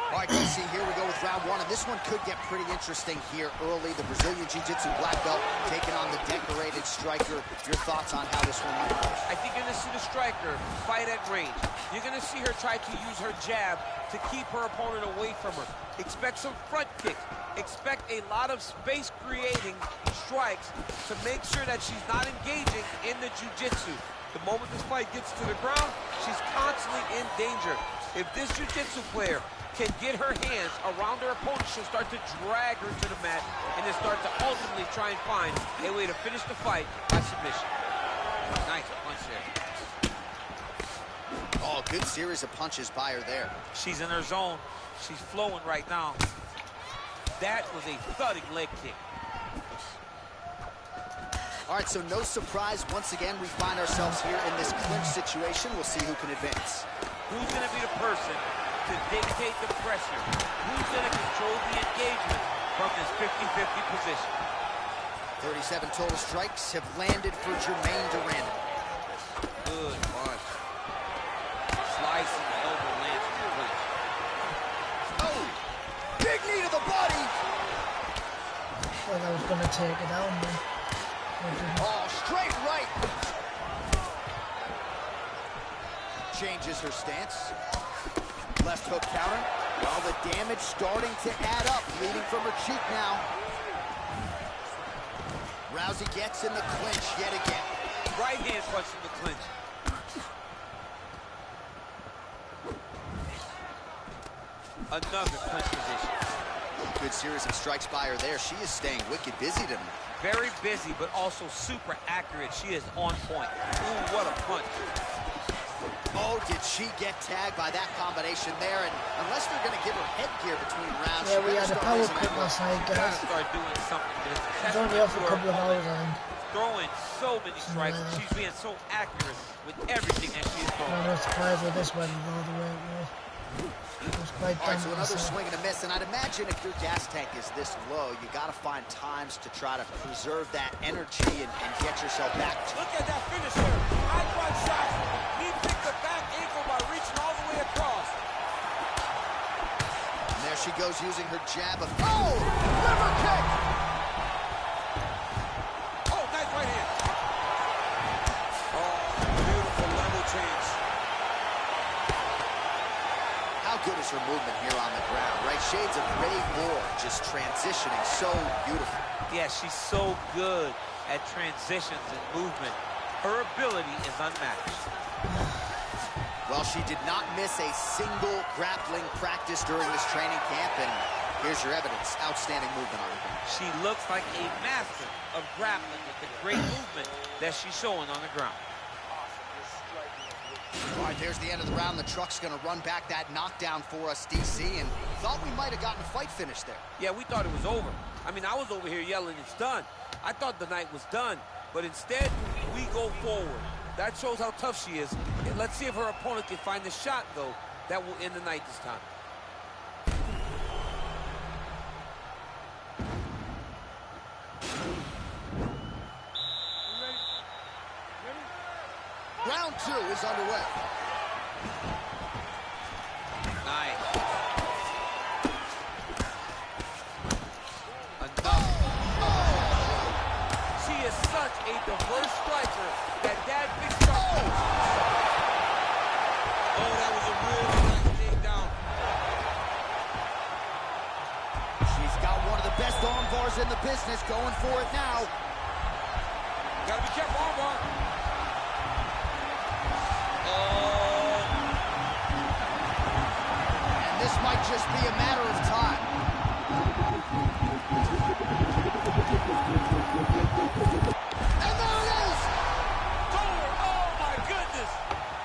All right, DC, here we go with round 1, and this one could get pretty interesting here early. The Brazilian Jiu-Jitsu black belt taking on the decorated striker. Your thoughts on how this one might go? I think you're going to see the striker fight at range. You're going to see her try to use her jab to keep her opponent away from her. Expect some front kicks. Expect a lot of space-creating strikes to make sure that she's not engaging in the jiu-jitsu. The moment this fight gets to the ground, she's constantly in danger. If this jiu-jitsu player can get her hands around her opponent, she'll start to drag her to the mat and then start to ultimately try and find a way to finish the fight by submission. Nice punch there. Oh, good series of punches by her there. She's in her zone. She's flowing right now. That was a thudding leg kick. All right, so no surprise. Once again, we find ourselves here in this clinch situation. We'll see who can advance. Who's going to be the person to dictate the pressure? Who's going to control the engagement from this 50-50 position? 37 total strikes have landed for Jermaine Durand. Good punch. Slicing elbow lands in the clinch. Oh, big knee to the body. Thought I was going to take it down, man. Oh, straight right. Changes her stance. Left hook counter. Well, the damage starting to add up, bleeding from her cheek now. Rousey gets in the clinch yet again. Right hand punch in the clinch. Another clinch position. Good series of strikes by her there. She is staying wicked busy tonight. Very busy, but also super accurate. She is on point. Ooh, what a punch. Oh, did she get tagged by that combination there? And unless they're going to give her headgear between rounds, Yeah, we had a power clip last night, Gotta guys. start doing something. It's only off a couple of hours, I think. Throwing so many strikes. She's being so accurate with everything that she's throwing. I'm not surprised with this one, all the way it was. It was quite All right, so dominant, another so. swing and a miss, and I'd imagine if your gas tank is this low, you got to find times to try to preserve that energy and get yourself back. Look at that finisher. High front shot. He picked the back ankle by reaching all the way across. And there she goes using her jab of, oh, liver kick. Oh, nice right hand. Oh, beautiful level change. How good is her movement here on the ground, right? Shades of Ray Moore, just transitioning so beautiful. Yeah, she's so good at transitions and movement. Her ability is unmatched. Well, she did not miss a single grappling practice during this training camp, and here's your evidence. Outstanding movement on her. She looks like a master of grappling with the great movement that she's showing on the ground. All right, there's the end of the round. The truck's going to run back that knockdown for us, DC, and thought we might have gotten a fight finish there. Yeah, we thought it was over. I mean, I was over here yelling, it's done. I thought the night was done, but instead, we go forward. That shows how tough she is. And let's see if her opponent can find the shot, though, that will end the night this time. Round two is underway. Nice. She is such a diverse striker that big shot. Oh, that was a real nice takedown. She's got one of the best arm bars in the business, going for it now. Gotta be careful, arm bar. And this might just be a matter of time. And there it is! Forward. Oh, my goodness.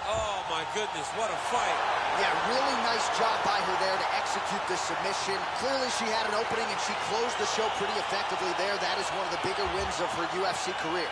Oh, my goodness. What a fight. Yeah, really nice job by her there to execute the submission. Clearly she had an opening and she closed the show pretty effectively there. That is one of the bigger wins of her UFC career.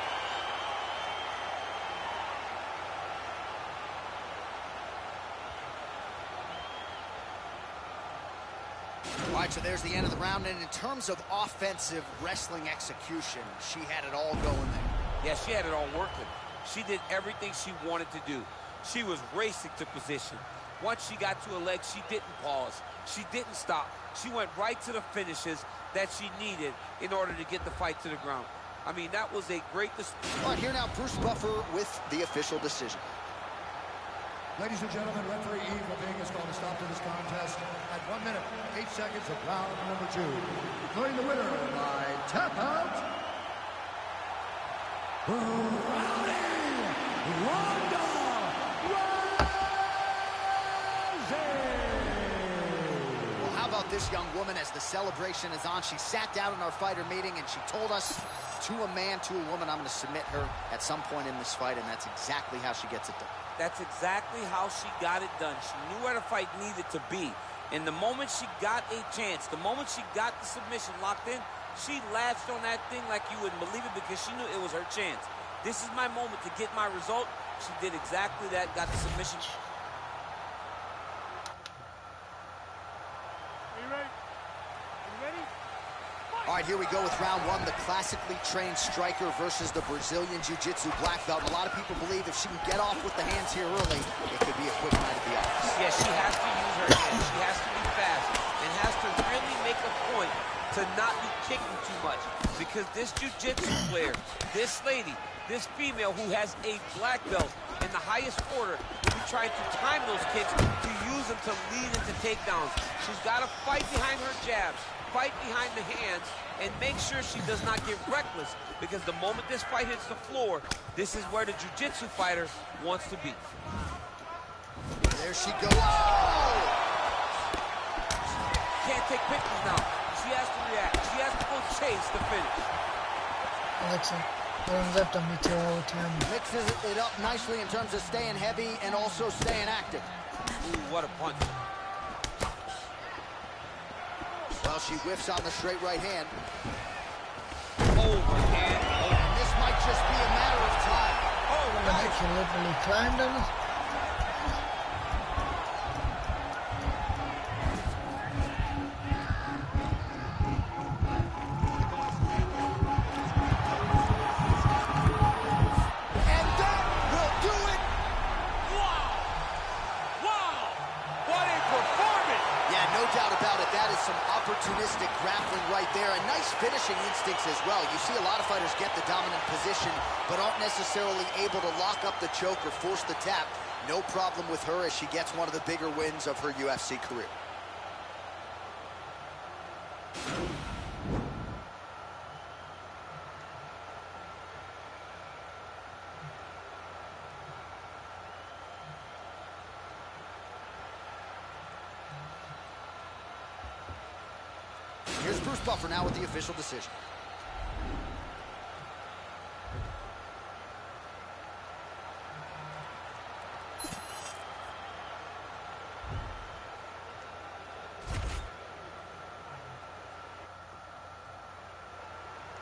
All right, so there's the end of the round, and in terms of offensive wrestling execution, she had it all going there. Yeah, she had it all working. She did everything she wanted to do. She was racing to position. Once she got to her leg, she didn't pause. She didn't stop. She went right to the finishes that she needed in order to get the fight to the ground. I mean, that was a great... All right, here now, Bruce Buffer with the official decision. Ladies and gentlemen, referee Eve Levine has called a stop to this contest at 1 minute, 8 seconds of round number 2. Declaring the winner by tap out, Rowdy Ronda Rousey. this young woman as the celebration is on. She sat down in our fighter meeting and she told us, to a man, to a woman, I'm going to submit her at some point in this fight, and that's exactly how she gets it done. That's exactly how she got it done. She knew where the fight needed to be. And the moment she got a chance, the moment she got the submission locked in, she latched on that thing like you wouldn't believe it because she knew it was her chance. This is my moment to get my result. She did exactly that, got the submission. Are you ready? Are you ready? All right, here we go with round one, the classically trained striker versus the Brazilian Jiu-Jitsu black belt. And a lot of people believe if she can get off with the hands here early, it could be a quick night at the office. Yeah, she has to use her hands. She has to be fast and has to really make a point to not be kicking too much. Because this Jiu-Jitsu player, this lady, this female who has a black belt in the highest order will be trying to time those kicks to use them to lead into takedowns. She's got to fight behind her jabs, fight behind the hands, and make sure she does not get reckless, because the moment this fight hits the floor, this is where the jiu-jitsu fighter wants to be. There she goes. Whoa! Can't take pictures now. She has to react. She has to go chase the finish. Alexa, how long left on me till our time? Mixes it up nicely in terms of staying heavy and also staying active. Ooh, what a punch. Well, she whiffs on the straight right hand. Overhand. And this might just be a matter of time. Oh, nice. She literally climbed on it. And that will do it. Wow. Wow. What a performance. Yeah, no doubt about it. That is some opportunistic grappling right there, and nice finishing instincts as well. You see a lot of fighters get the dominant position, but aren't necessarily able to lock up the choke or force the tap. No problem with her as she gets one of the bigger wins of her UFC career. Here's Bruce Buffer now with the official decision.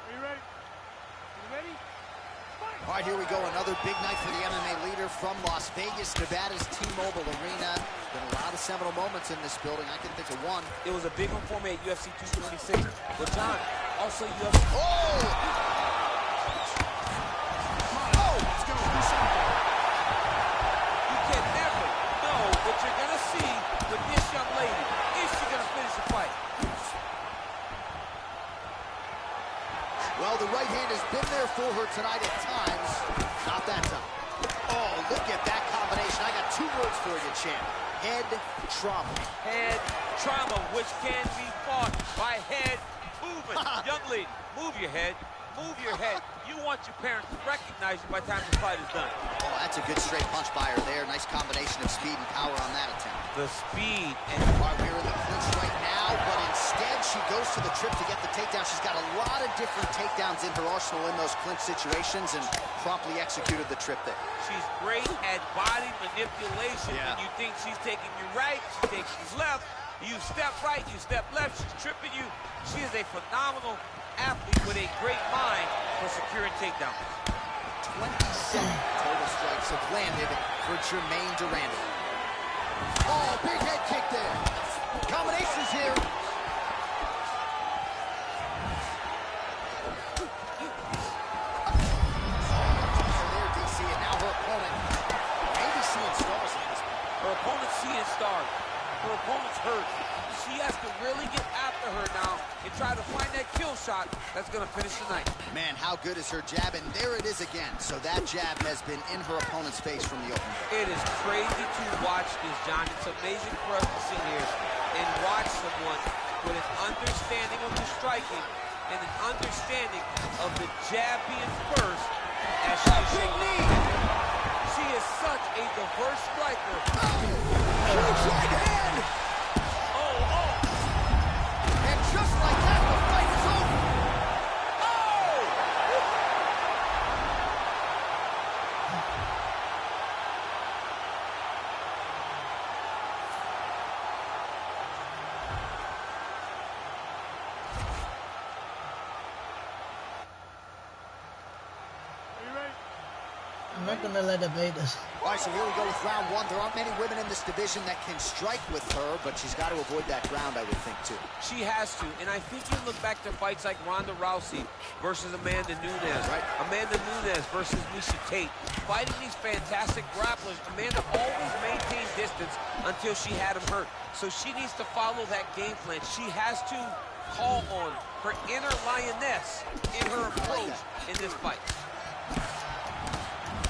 Are you ready? Are you ready? Fight! All right, here we go. Another big night for the MMA leader from Las Vegas, Nevada's T-Mobile Arena. Been a lot of seminal moments in this building. I can think of one. It was a big one for me at UFC 226. But John, also UFC. Oh! Oh! Let's go. Do something. You can never know what you're going to see with this young lady. Is she going to finish the fight? Well, the right hand has been there for her tonight at times. Not that time. Oh, look at that combination. I got two words for you, champ. Head trauma. Head trauma, which can be fought by head movement. Young lady, move your head. Move your head. You want your parents to recognize you by the time the fight is done. Oh, that's a good straight punch by her there. Nice combination of speed and power on that attempt. The speed and... All right, we're in the clinch right now, but instead she goes to the trip to get the takedown. She's got a lot of different takedowns in her arsenal in those clinch situations and promptly executed the trip there. She's great at body manipulation. Yeah. When you think she's taking you right, she takes you left. You step right, you step left, she's tripping you. She is a phenomenal athlete with a great mind for securing takedowns. 27 total strikes have landed for Jermaine Durando. Oh, big head kick there. Combinations here. There, DC, and now her opponent maybe seeing stars at this point. Her opponent's seeing stars. Her opponent's hurt. She has to really get after her now and try to find that kill shot that's going to finish the night. Man, how good is her jab? And there it is again. So that jab has been in her opponent's face from the open. It is crazy to watch this, John. It's amazing for us to sit here and watch someone with an understanding of the striking and an understanding of the jab being first as she is shaking. She is such a diverse striker. Huge right hand! not going to let her beat us. All right, so here we go with round one. There aren't many women in this division that can strike with her, but she's got to avoid that ground, I would think, too. She has to, and I think you look back to fights like Ronda Rousey versus Amanda Nunes, Right. Amanda Nunes versus Miesha Tate. Fighting these fantastic grapplers, Amanda always maintained distance until she had him hurt. So she needs to follow that game plan. She has to call on her inner lioness in her approach in this fight.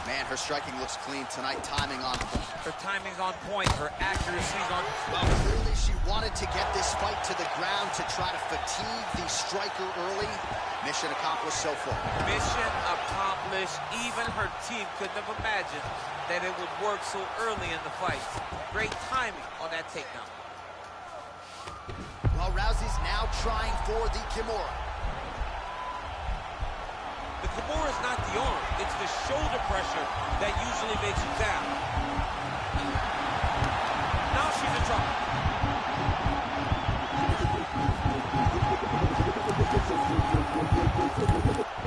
Man, her striking looks clean tonight, timing on point. Her timing's on point, her accuracy's on... Well, clearly she wanted to get this fight to the ground to try to fatigue the striker early. Mission accomplished so far. Mission accomplished. Even her team couldn't have imagined that it would work so early in the fight. Great timing on that takedown. Well, Rousey's now trying for the Kimura. The Kimura is not the arm, it's the shoulder pressure that usually makes you down. Now she's in trouble.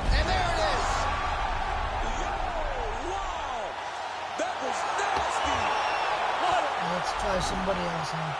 And there it is! Wow! That was nasty! Let's try somebody else now.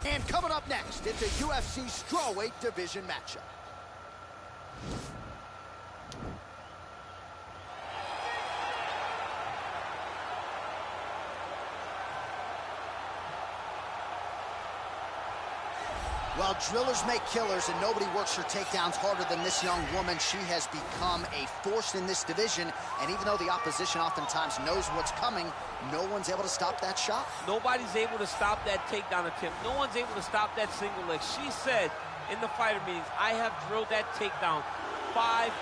And coming up next, it's a UFC strawweight division matchup. Well, drillers make killers, and nobody works her takedowns harder than this young woman. She has become a force in this division, and even though the opposition oftentimes knows what's coming, no one's able to stop that shot. Nobody's able to stop that takedown attempt. No one's able to stop that single leg. She said in the fighter meetings, I have drilled that takedown 5,000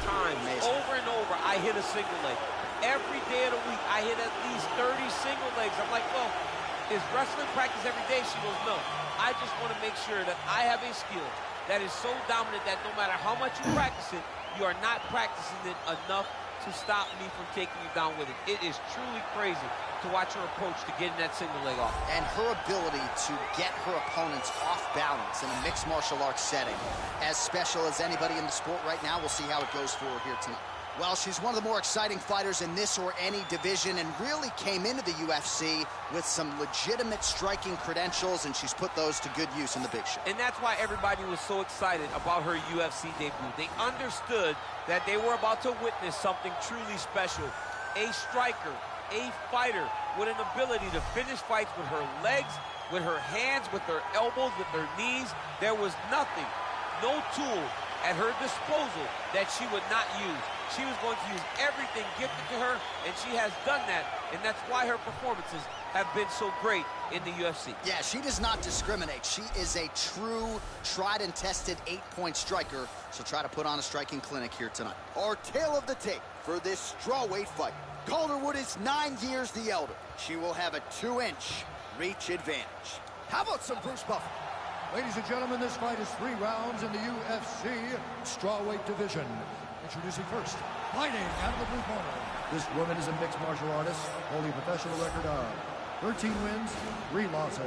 times. Amazing. Over and over, I hit a single leg. Every day of the week, I hit at least 30 single legs. I'm like, well, is wrestling practice every day? She goes, no. I just want to make sure that I have a skill that is so dominant that no matter how much you practice it, you are not practicing it enough to stop me from taking you down with it. It is truly crazy to watch her approach to getting that single leg off. And her ability to get her opponents off balance in a mixed martial arts setting, as special as anybody in the sport right now. We'll see how it goes for her here tonight. Well, she's one of the more exciting fighters in this or any division, and really came into the UFC with some legitimate striking credentials, and she's put those to good use in the big show. And that's why everybody was so excited about her UFC debut. They understood that they were about to witness something truly special. A striker, a fighter with an ability to finish fights with her legs, with her hands, with her elbows, with her knees. There was nothing, no tool at her disposal that she would not use. She was going to use everything gifted to her, and she has done that, and that's why her performances have been so great in the UFC. Yeah, she does not discriminate. She is a true, tried and tested 8-point striker. She'll try to put on a striking clinic here tonight. Our tale of the tape for this strawweight fight. Calderwood is 9 years the elder. She will have a 2-inch reach advantage. How about some Bruce Buffer? Ladies and gentlemen, this fight is 3 rounds in the UFC strawweight division. Introducing first, fighting out of the blue corner. This woman is a mixed martial artist, holding a professional record of 13 wins, 3 losses.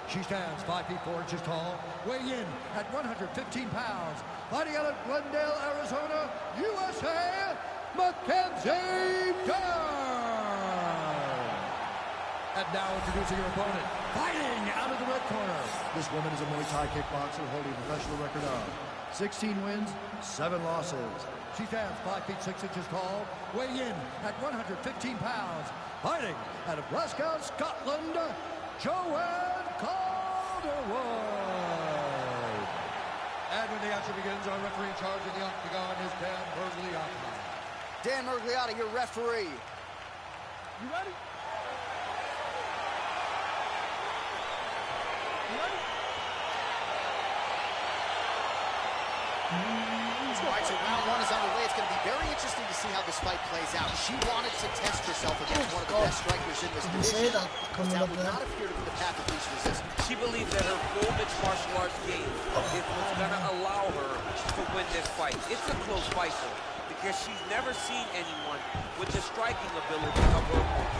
She stands 5 feet 4 inches tall, weighing in at 115 pounds. Fighting out of Glendale, Arizona, USA, Mackenzie Dern. And now introducing your opponent, fighting out of the red corner. This woman is a Muay Thai kickboxer holding a professional record of 16 wins, 7 losses. She stands 5 feet 6 inches tall, weighing in at 115 pounds, fighting out of Glasgow, Scotland, Joanne Calderwood. And when the action begins, our referee in charge of the octagon is Dan Mergliotta. Dan Mergliotta, your referee. You ready? You ready? All right, so round 1 is underway. It's going to be very interesting to see how this fight plays out. She wanted to test herself against one of the best strikers in this division. That would not appear to be the path of least resistance. She believes that her full mixed martial arts game is what's going to allow her to win this fight. It's a close fight, though, because she's never seen anyone with the striking ability of her opponent.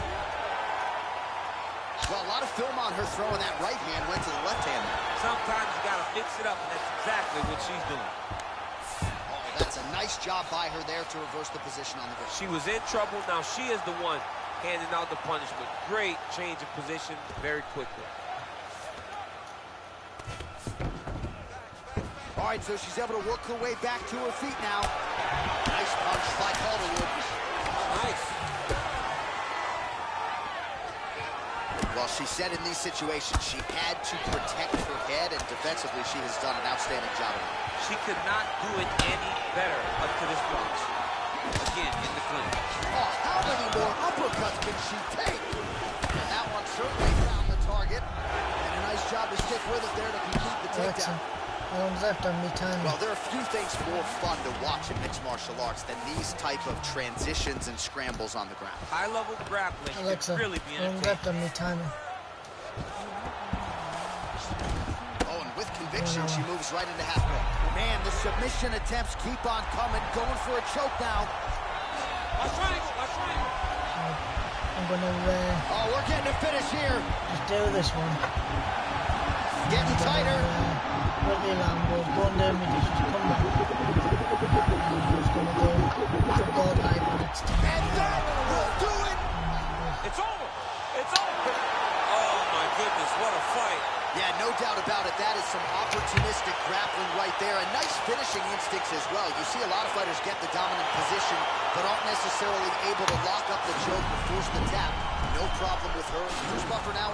Well, a lot of film on her throwing that right hand went to the left hand. Sometimes you got to mix it up, and that's exactly what she's doing. That's a nice job by her there to reverse the position on the ground. She was in trouble. Now she is the one handing out the punishment. Great change of position very quickly. All right, so she's able to work her way back to her feet now. Nice punch by Calderwood. Nice. Well, she said in these situations she had to protect her head, and defensively she has done an outstanding job of it. She could not do it any better up to this point. Again, in the clinch. Oh, how many more uppercuts can she take? And that one certainly found the target. And a nice job to stick with it there to complete the takedown. Well, there are few things more fun to watch in mixed martial arts than these type of transitions and scrambles on the ground. High-level grappling can really be entertaining. Oh, and with conviction, she moves right into half guard. Man, the submission attempts keep on coming. Going for a choke now. Left triangle, left triangle. I'm gonna Oh, we're getting a finish here. just do this one. Getting tighter. With the alarm goes, go on down with this, just come back. And I'm just gonna go for God live, but it's time. And that will do it. It's over. It's over. Oh, my goodness, what a fight. Yeah, no doubt about it. That is some opportunistic grappling right there. And nice finishing instincts as well. You see a lot of fighters get the dominant position, but aren't necessarily able to lock up the choke or force the tap. No problem with her. Bruce Buffer now.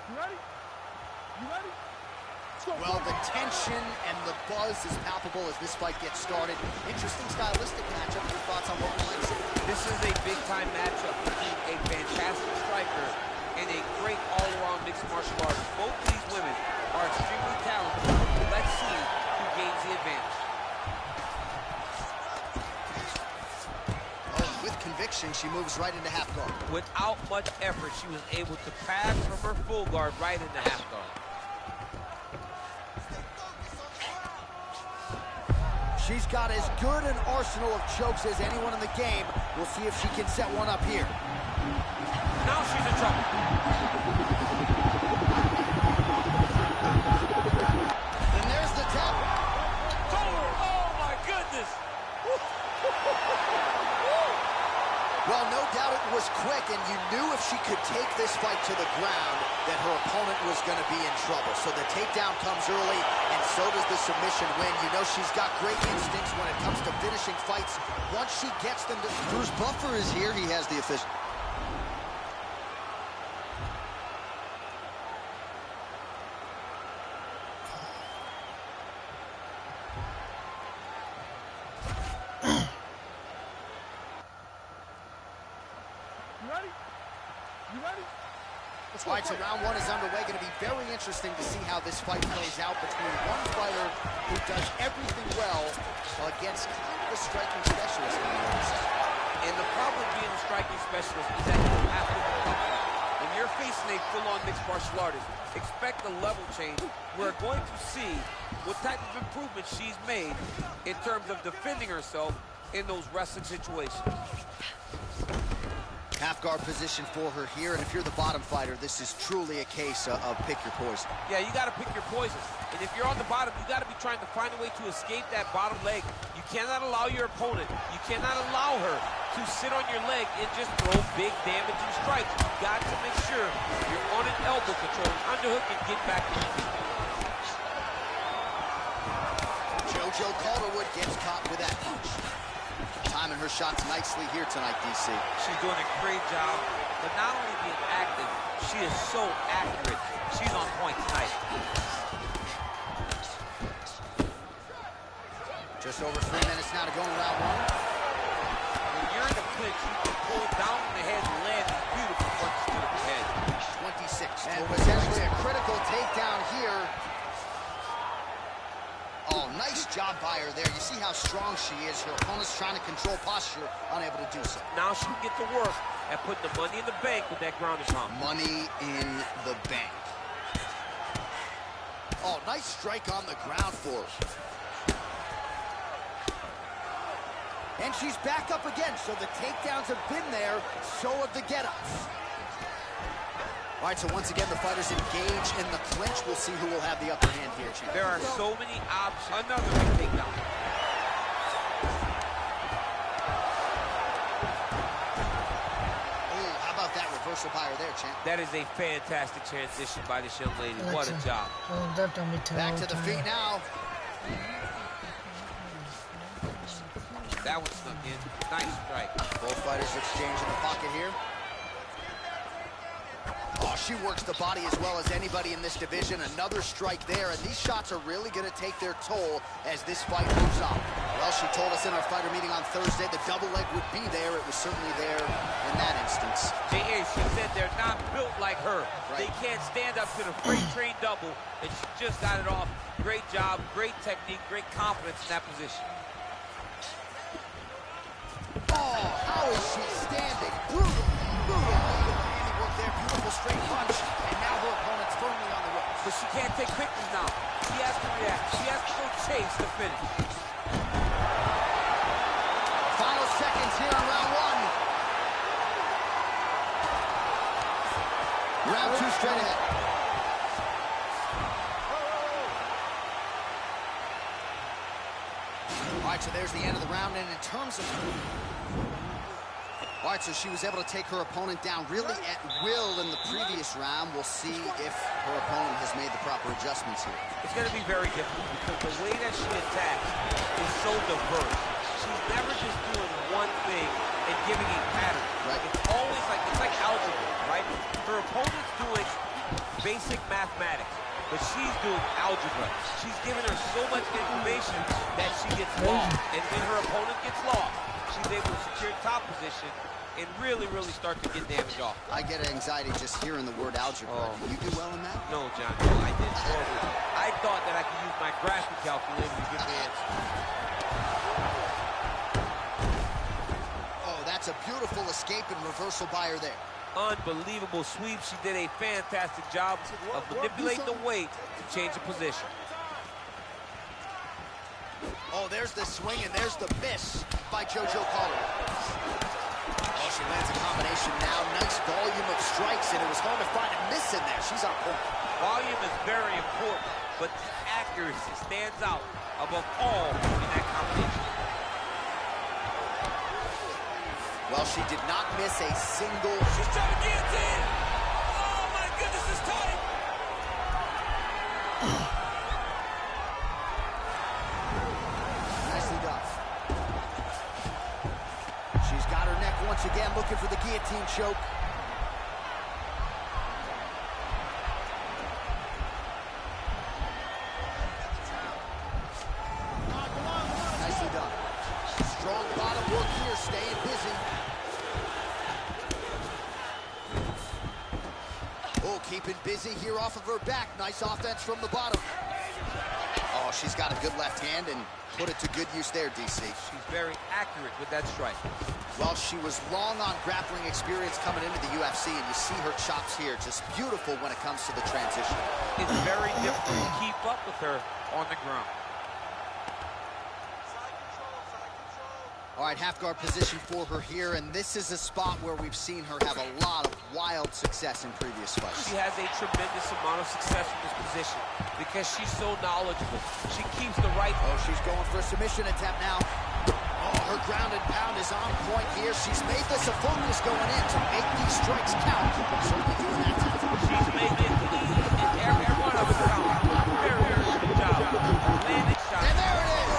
You ready? You ready? Well, the tension and the buzz is palpable as this fight gets started. Interesting stylistic matchup. Your thoughts on what we might see? This is a big-time matchup between a fantastic striker and a great all-around mixed martial artist. Both of these women are extremely talented. Let's see who gains the advantage. Oh, with conviction, she moves right into half guard. Without much effort, she was able to pass from her full guard right into half guard. She's got as good an arsenal of chokes as anyone in the game. We'll see if she can set one up here. Now she's in trouble. And there's the tap. It's over. Oh, my goodness. Well, no doubt it was quick, and you knew if she could take this fight to the ground that her opponent was going to be in trouble. So the takedown comes early, and so does the submission win. You know she's got great instincts when it comes to finishing fights. Once she gets them to... Bruce Buffer is here. He has the official. You ready? You ready? All right, so round 1 is underway. Going to be very interesting to see how this fight plays out between one fighter who does everything well against kind of a striking specialist. And the problem with being a striking specialist is that you have to be comfortable. When you're facing a full-on mixed martial artist, expect a level change. We're going to see what type of improvement she's made in terms of defending herself in those wrestling situations. Half guard position for her here, and if you're the bottom fighter, this is truly a case of pick your poison. Yeah, you got to pick your poison. And if you're on the bottom, you got to be trying to find a way to escape that bottom leg. You cannot allow your opponent, you cannot allow her to sit on your leg and just throw big damaging strikes. You got to make sure you're on an elbow control, underhook, and get back to your feet. JoJo Calderwood gets caught with that punch. Timing her shots nicely here tonight, DC. She's doing a great job, but not only being active, she is so accurate. She's on point tonight. Just over 3 minutes now to go in round one. When you're in the clinch, you can pull down on the head and land beautiful punches to the head. 26. And potentially a critical takedown here. Oh, nice job by her there. You see how strong she is. Her opponent's trying to control posture, unable to do so. Now she can get to work at putting the money in the bank with that ground and pound. Money in the bank. Oh, nice strike on the ground for her. And she's back up again, so the takedowns have been there, so have the get-ups. All right, so once again, the fighters engage in the clinch. We'll see who will have the upper hand here, Chief. There are so many options. Another big takedown. Oh, how about that reversal by her there, champ? That is a fantastic transition by this young lady. What a job. Back to the feet now. That one snuck in. Nice strike. Both fighters exchange in the pocket here. Oh, she works the body as well as anybody in this division. Another strike there, and these shots are really going to take their toll as this fight moves on. Well, she told us in our fighter meeting on Thursday the double leg would be there. It was certainly there in that instance. J.A., she said they're not built like her. Right. They can't stand up to the freight train double, and she just got it off. Great job, great technique, great confidence in that position. Oh, how is she standing? Brutal, brutal handiwork there. Beautiful straight punch, and now her opponent's firmly on the ropes. But she can't take pictures now. She has to react. She has to go chase the finish. Final seconds here in round one. Round two straight ahead. All right, so there's the end of the round, and in terms of... All right, so she was able to take her opponent down really at will in the previous round. We'll see if her opponent has made the proper adjustments here. It's going to be very difficult because the way that she attacks is so diverse. She's never just doing one thing and giving a pattern. Right. It's always like, it's like algebra, right? Her opponent's doing basic mathematics, but she's doing algebra. She's giving her so much information that she gets lost. And when her opponent gets lost, she's able to secure top position and really, really start to get damage off. I get anxiety just hearing the word algebra. Oh. You do well in that? No, John, no, I did horribly. I thought that I could use my graphic calculator to give the answer. Oh, that's a beautiful escape and reversal by her there. Unbelievable sweep. She did a fantastic job of manipulating the weight to change the position. Oh, there's the swing and there's the miss by JoJo Calderwood. Oh, she lands a combination now. Nice volume of strikes, and it was hard to find a miss in there. She's on point. Volume is very important, but accuracy stands out above all in that combination. Well, she did not miss a single... She's trying to guillotine! Oh, my goodness, it's tight! Nicely done. She's got her neck once again, looking for the guillotine choke. Nicely done. Strong bottom work here, staying busy. Oh, keeping busy here off of her back. Nice offense from the bottom. Oh, she's got a good left hand and put it to good use there, DC. She's very accurate with that strike. Well, she was long on grappling experience coming into the UFC, and you see her chops here. Just beautiful when it comes to the transition. It's very difficult to keep up with her on the ground. All right, half guard position for her here, and this is a spot where we've seen her have a lot of wild success in previous fights. She has a tremendous amount of success in this position because she's so knowledgeable. She keeps the right... Oh, she's going for a submission attempt now. Oh, her ground and pound is on point here. She's made this a focus going in to make these strikes count. Certainly doing that tonight. She's made it easy in every one of them count. Very, very good job. Landing shot. And there it is.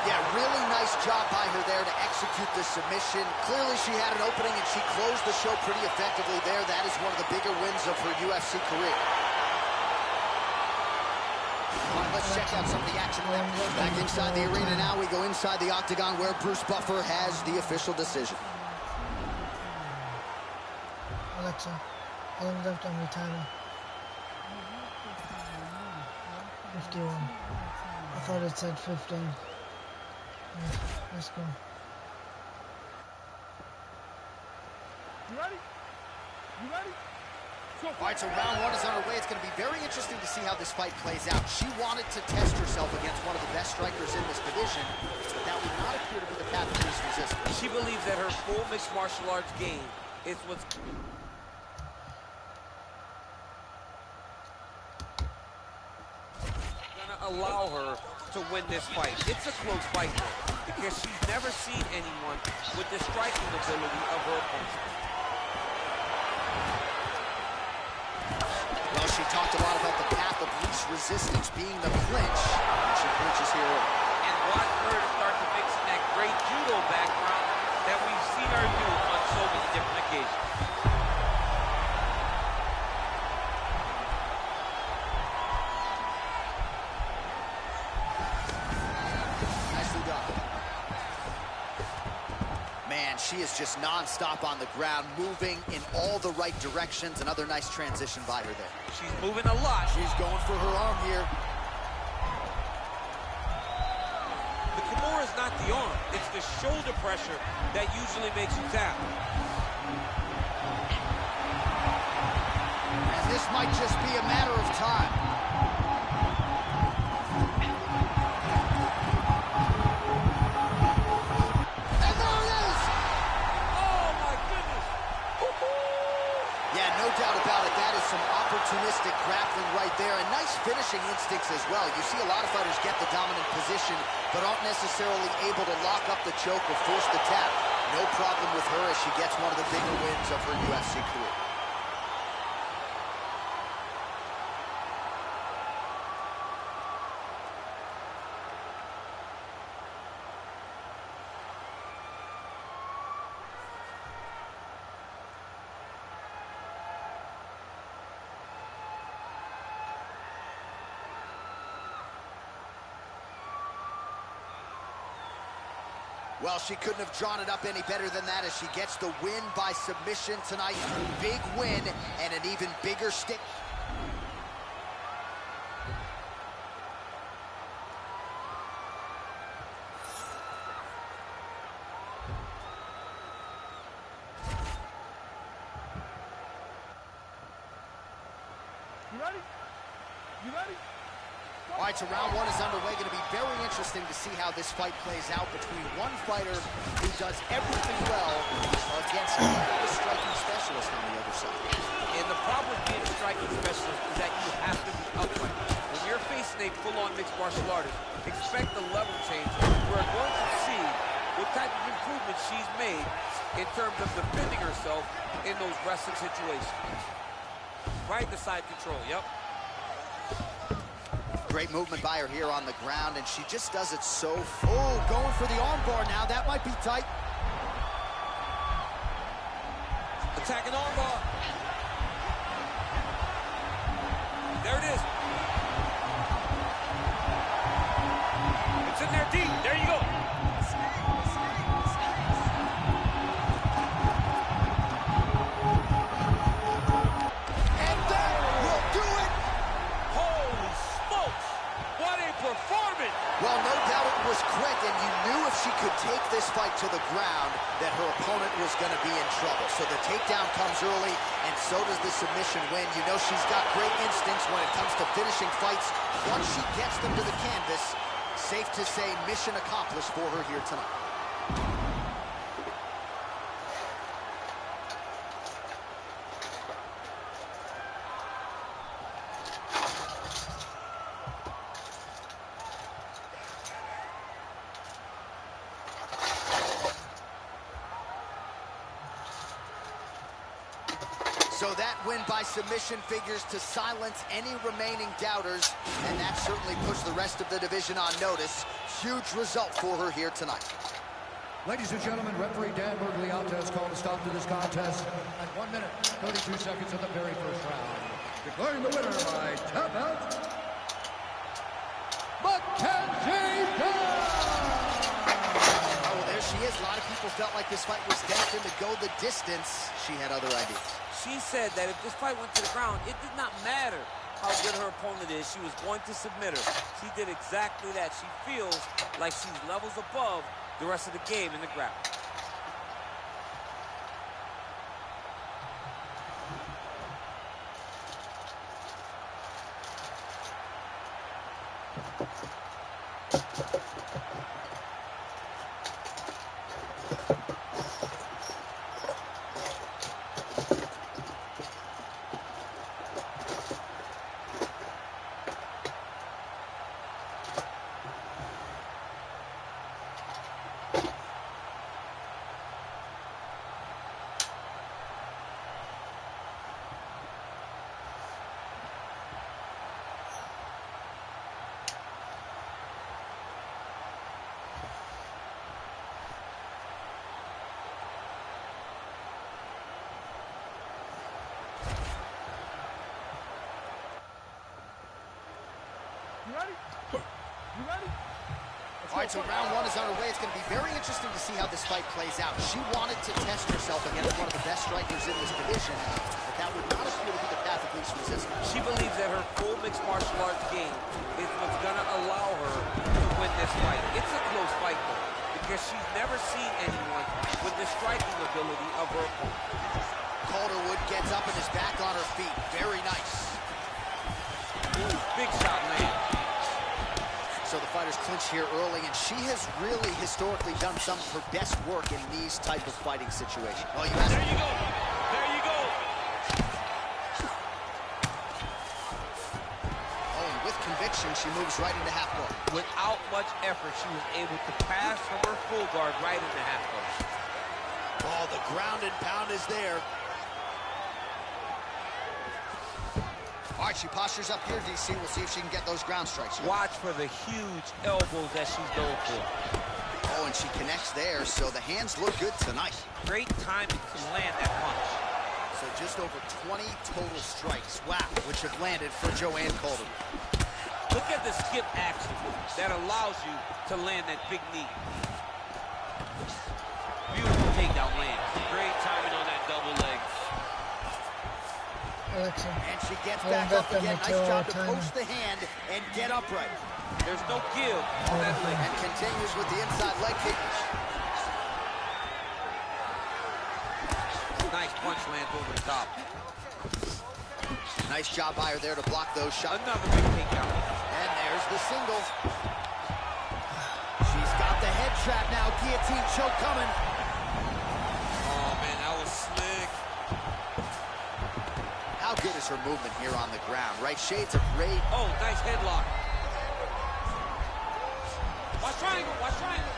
Yeah, really nice job by her there to execute the submission. Clearly she had an opening and she closed the show pretty effectively there. That is one of the bigger wins of her UFC career. All right, let's check out some of the action there. Back inside the arena now. We go inside the octagon where Bruce Buffer has the official decision. Alexa, how long left on the timer? 51. I thought it said 15. Let's go. You ready? You ready? All right, so round one is underway. It's going to be very interesting to see how this fight plays out. She wanted to test herself against one of the best strikers in this division, but that would not appear to be the path of least resistance. She believes that her full mixed martial arts game is what's... gonna allow her to win this fight. It's a close fight, though, because she's never seen anyone with the striking ability of her opponent. Well, she talked a lot about the path of least resistance being the clinch. She clinches here. And watch her start to mix in that great judo background that we've seen her do on so many different occasions. Nicely done. Man, she is just non-stop on the ground, moving in all the right directions. Another nice transition by her there. She's moving a lot. She's going for her arm here. The Kimura is not the arm. It's the shoulder pressure that usually makes you tap. And this might just be a matter of time. And there it is! Oh, my goodness! Yeah, no doubt about it. That is some opportunistic grappling right there, and nice finishing instincts as well. You see a lot of fighters get the dominant position, but aren't necessarily able to lock up the choke or force the tap. No problem with her as she gets one of the bigger wins of her UFC career. Well, she couldn't have drawn it up any better than that as she gets the win by submission tonight. Big win and an even bigger stick. You ready? You ready? All right, so round one is underway. Going to be very interesting to see how this fight plays out between one fighter who does everything well against a striking specialist on the other side. And the problem with being a striking specialist is that you have to be upright. When you're facing a full-on mixed martial artist, expect the level change. We're going to see what type of improvement she's made in terms of defending herself in those wrestling situations. Right to side control, yep. Great movement by her here on the ground, and she just does it so... Oh, going for the arm bar now. That might be tight. Attacking arm bar. There it is. It's in there deep. There you go. And that will do it. Holy smokes. What a performance. Well, no doubt it was quick, and you knew if she could take take this fight to the ground that her opponent was going to be in trouble. So the takedown comes early, and so does the submission win. You know she's got great instincts when it comes to finishing fights. Once she gets them to the canvas, safe to say mission accomplished for her here tonight. So that win by submission figures to silence any remaining doubters, and that certainly puts the rest of the division on notice. Huge result for her here tonight. Ladies and gentlemen, referee Dan Bergliata has called a stop to this contest at 1 minute, 32 seconds of the very first round. Declaring the winner by tap out, Mackenzie Dern! Oh, well, there she is. A lot of people felt like this fight was destined to go the distance. She had other ideas. She said that if this fight went to the ground, it did not matter how good her opponent is. She was going to submit her. She did exactly that. She feels like she's levels above the rest of the game in the grappling. You ready? You ready? All right, so round one is underway. It's going to be very interesting to see how this fight plays out. She wanted to test herself against one of the best strikers in this division, but that would not appear to be the path of least resistance. She believes that her full mixed martial arts game is what's going to allow her to win this fight. It's a close fight, though, because she's never seen anyone with the striking ability of her opponent. Calderwood gets up and is back on her feet. Very nice. Ooh, big shot, man. So the fighters clinch here early, and she has really historically done some of her best work in these type of fighting situations. Well, There you go. There you go. Oh, and with conviction, she moves right into half guard. Without much effort, she was able to pass from her full guard right into half guard. Oh, the ground and pound is there. All right, she postures up here, DC. We'll see if she can get those ground strikes. Watch for the huge elbows that she's known for. Oh, and she connects there, so the hands look good tonight. Great timing to land that punch. So just over 20 total strikes, wow, which have landed for Joanne Calderwood. Look at the skip action that allows you to land that big knee. Beautiful takedown land. Great timing on that double leg. Alexa, And she gets I back up again. Nice job to time. post the hand and get upright. There's no give on that leg. And continues with the inside leg kick. Nice punch lands over the top. Nice job by her there to block those shots. Another big takedown. And there's the single. She's got the head trap now. Guillotine choke coming. Oh, man, that was slick. How good is her movement here on the ground, right? Shades of rage. Oh, nice headlock. Watch triangle, watch triangle.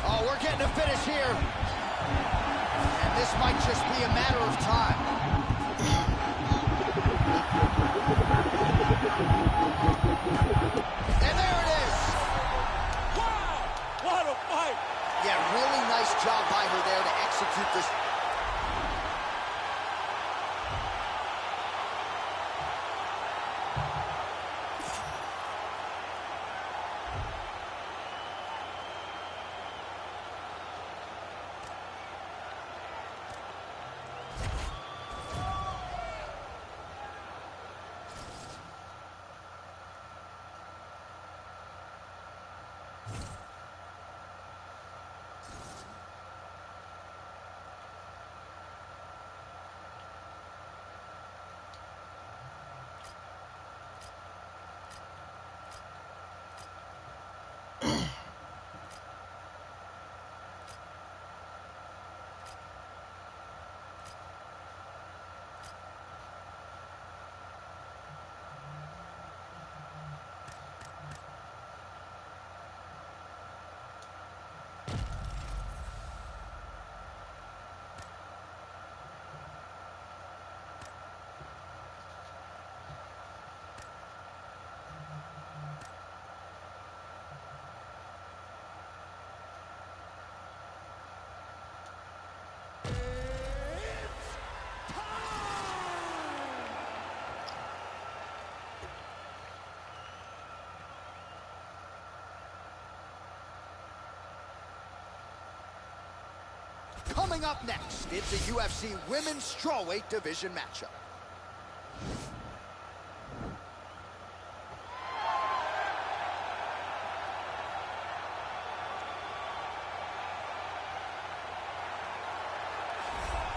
Oh, we're getting a finish here. And this might just be a matter of time. And there it is. Wow, what a fight. Yeah, really nice job by her there to execute this. Coming up next, it's a UFC Women's Strawweight Division matchup.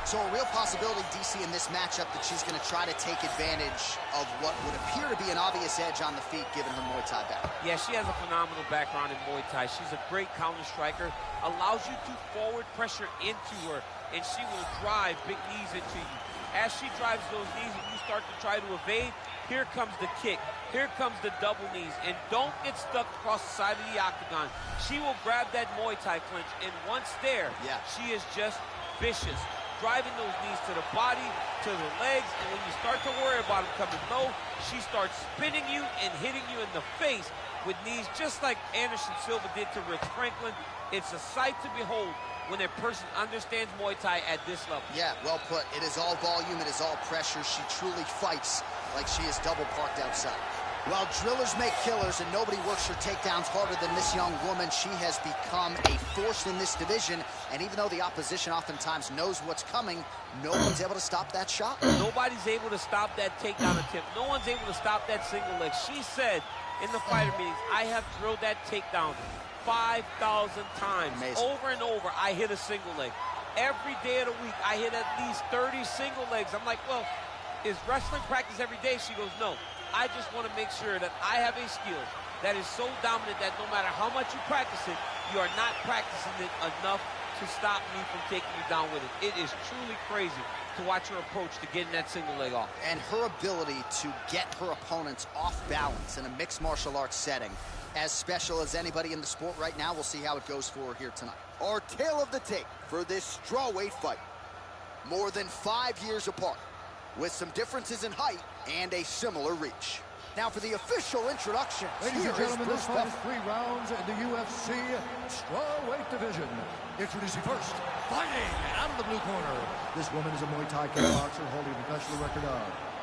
So a real possibility, DC, in this matchup that she's going to try to take advantage of what would appear to be an obvious edge on the feet given her Muay Thai background. Yeah, she has a phenomenal background in Muay Thai. She's a great counter striker, allows you to forward pressure into her, and she will drive big knees into you. As she drives those knees and you start to try to evade, here comes the kick, here comes the double knees, and don't get stuck across the side of the octagon. She will grab that Muay Thai clinch, and once there, she is just vicious. Driving those knees to the body, to the legs, and when you start to worry about them coming low, she starts spinning you and hitting you in the face with knees just like Anderson Silva did to Rich Franklin. It's a sight to behold when a person understands Muay Thai at this level. Yeah, well put. It is all volume, it is all pressure. She truly fights like she is double parked outside. Well, drillers make killers, and nobody works her takedowns harder than this young woman. She has become a force in this division, and even though the opposition oftentimes knows what's coming, no one's able to stop that shot. Nobody's able to stop that takedown attempt. No one's able to stop that single leg. She said in the fighter meetings, I have drilled that takedown 5,000 times. Amazing. Over and over, I hit a single leg. Every day of the week, I hit at least 30 single legs. I'm like, well, is wrestling practice every day? She goes, no. I just want to make sure that I have a skill that is so dominant that no matter how much you practice it, you are not practicing it enough to stop me from taking you down with it. It is truly crazy to watch her approach to getting that single leg off. And her ability to get her opponents off balance in a mixed martial arts setting, as special as anybody in the sport right now. We'll see how it goes for her here tonight. Our tale of the tape for this strawweight fight. More than 5 years apart, with some differences in height and a similar reach. Now for the official introduction. Ladies and gentlemen, this fight is 3 rounds in the UFC Strawweight Division. Introducing first, fighting out of the blue corner. This woman is a Muay Thai kickboxer holding a professional record of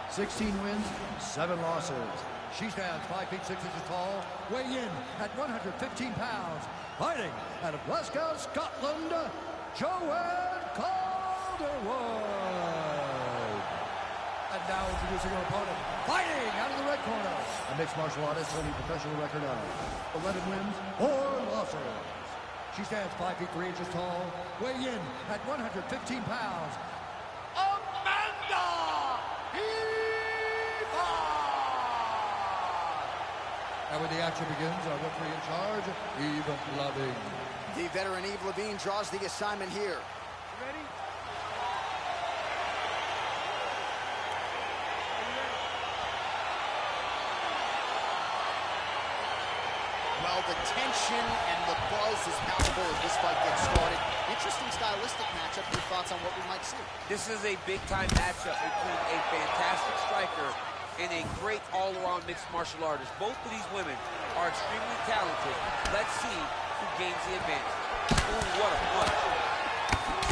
16 wins, 7 losses. She stands 5 feet 6 inches tall, weighing in at 115 pounds. Fighting out of Glasgow, Scotland, Joanne Calderwood. And now introducing her opponent, fighting out of the red corner, a mixed martial artist holding a professional record of 11 wins, 4 losses. She stands 5 feet 3 inches tall, weighing in at 115 pounds. Amanda Eva! And when the action begins, our referee in charge, Eve Loving. The veteran Eve Levine draws the assignment here. You ready? Well, the tension and the buzz is palpable as this fight gets started. Interesting stylistic matchup. Your thoughts on what we might see? This is a big-time matchup between a fantastic striker and a great all-around mixed martial artist. Both of these women are extremely talented. Let's see who gains the advantage. Ooh, what a punch.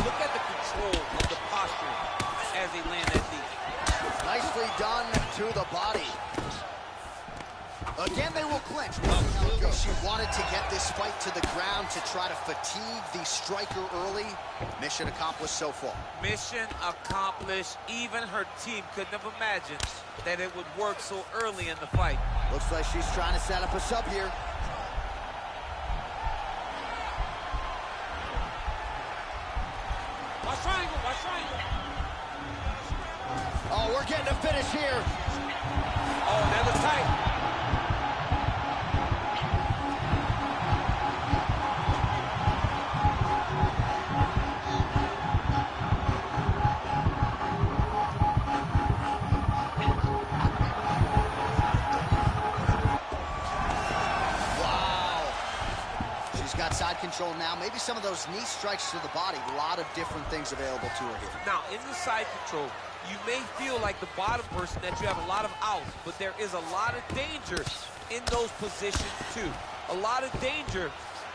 Look at the control of the posture as they land that knee. Nicely done to the body. Again, they will clinch. She wanted to get this fight to the ground to try to fatigue the striker early. Mission accomplished so far. Mission accomplished. Even her team couldn't have imagined that it would work so early in the fight. Looks like she's trying to set up a sub here. Watch triangle, watch triangle. Oh, we're getting a finish here. Oh, that was tight. control now. Maybe some of those knee strikes to the body. A lot of different things available to her here. Now, in the side control, you may feel like the bottom person that you have a lot of outs, but there is a lot of danger in those positions too. A lot of danger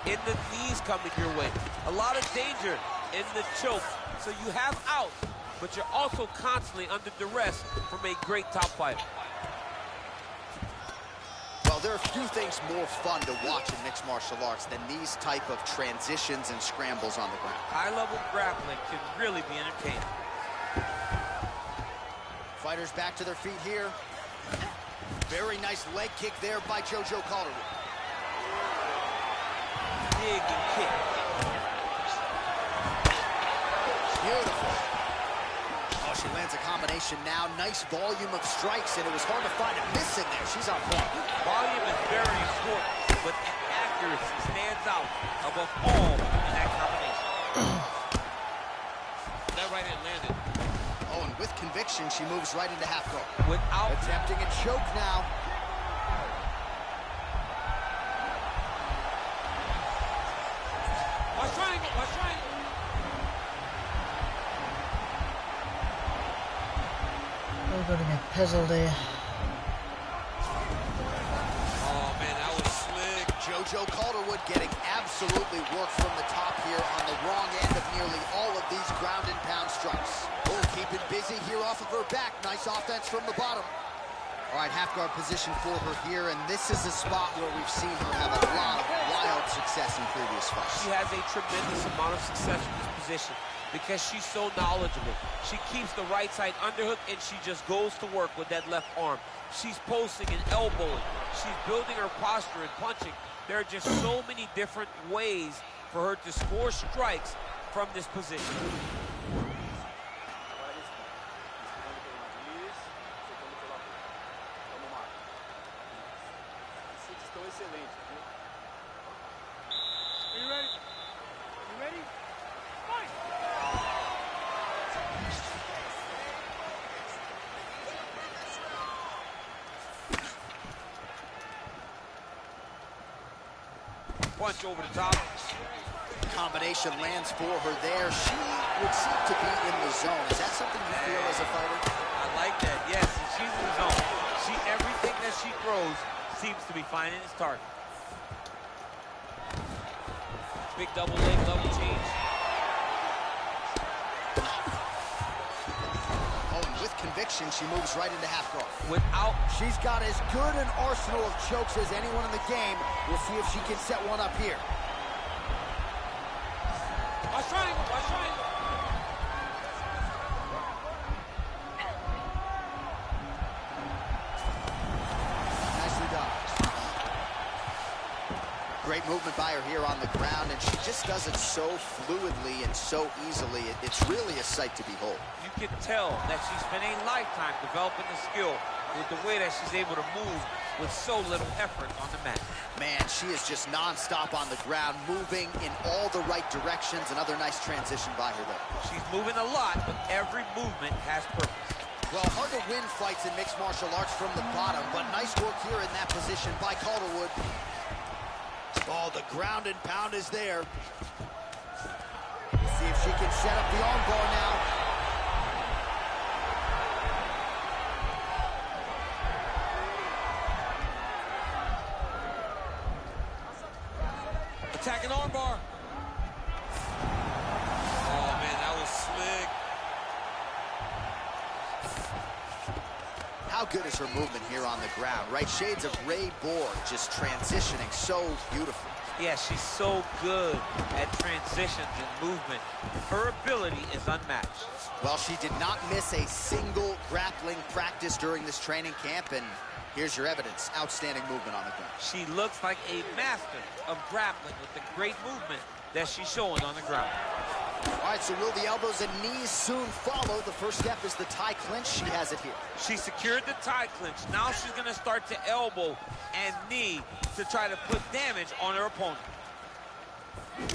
in the knees coming your way. A lot of danger in the choke. So you have outs, but you're also constantly under duress from a great top fighter. Well, there are a few things more fun to watch in mixed martial arts than these type of transitions and scrambles on the ground. High-level grappling can really be entertaining. Fighters back to their feet here. Very nice leg kick there by JoJo Calderwood. Big and kick. Beautiful. Oh, she lands a combination now. Nice volume of strikes, and it was hard to find a miss in there. She's on point. Volume is very important, but accuracy stands out above all in that combination. That right hand landed. Oh, and with conviction, she moves right into half guard. Without attempting a choke now. Watch triangle, watch triangle. We're going to get puzzled here. Oh, man, that was slick. JoJo Calderwood getting absolutely work from the top here on the wrong end of nearly all of these ground and pound strikes. Oh, keeping busy here off of her back. Nice offense from the bottom. All right, half guard position for her here, and this is a spot where we've seen her have a lot of wild success in previous fights. She has a tremendous amount of success in this position because she's so knowledgeable. She keeps the right side underhook, and she just goes to work with that left arm. She's posting and elbowing. She's building her posture and punching. There are just so many different ways for her to score strikes from this position. Are you ready? You ready? Fight! Punch over the top. Combination lands for her there. She would seem to be in the zone. Is that something you feel as a fighter? I like that, yes. She's in the zone. Everything that she throws seems to be finding its target. Big double leg, level change. Oh, and with conviction, she moves right into half guard. She's got as good an arsenal of chokes as anyone in the game. We'll see if she can set one up here. Watch triangle, watch triangle. Nicely done. Great movement by her here on the ground, and she just does it so fluidly and so easily. It's really a sight to behold. You can tell that she spent a lifetime developing the skill with the way that she's able to move with so little effort on the mat. Man, she is just non-stop on the ground, moving in all the right directions. Another nice transition by her there. She's moving a lot, but every movement has purpose. Well, hard to win fights in mixed martial arts from the bottom, but nice work here in that position by Calderwood. Oh, the ground and pound is there. Let's see if she can set up the armbar now. Attacking armbar. Oh, man, that was slick. How good is her movement here on the ground, right? Shades of Ray Borg, just transitioning so beautifully. Yeah, she's so good at transitions and movement. Her ability is unmatched. Well, she did not miss a single grappling practice during this training camp, and here's your evidence. Outstanding movement on the ground. She looks like a master of grappling with the great movement that she's showing on the ground. All right, so will the elbows and knees soon follow? The first step is the tie clinch. She has it here. She secured the tie clinch. Now she's going to start to elbow and knee to try to put damage on her opponent.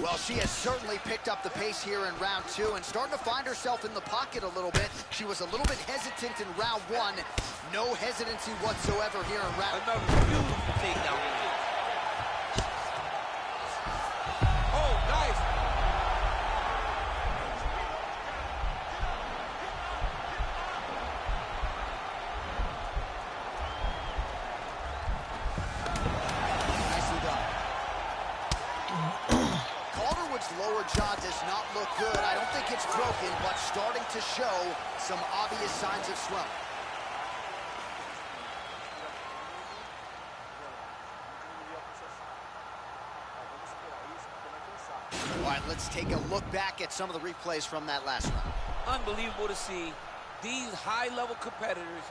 Well, she has certainly picked up the pace here in round two and starting to find herself in the pocket a little bit. She was a little bit hesitant in round one. No hesitancy whatsoever here in round. Another beautiful takedown. Oh, lower jaw does not look good. I don't think it's broken, but starting to show some obvious signs of swelling. All right, let's take a look back at some of the replays from that last round. Unbelievable to see these high-level competitors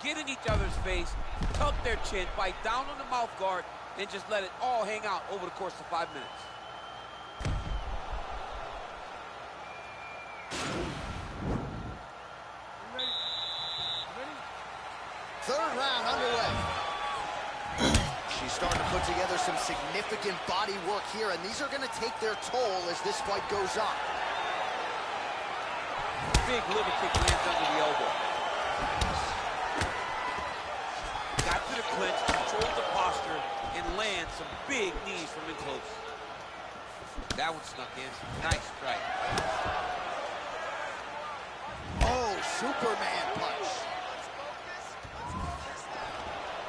get in each other's face, tuck their chin, bite down on the mouth guard, and just let it all hang out over the course of 5 minutes. Third round underway. She's starting to put together some significant body work here, and these are going to take their toll as this fight goes on. Big liver kick lands under the elbow. Got to the clinch, controlled the posture, and lands some big knees from in close. That one snuck in. Nice strike. Oh, Superman punch.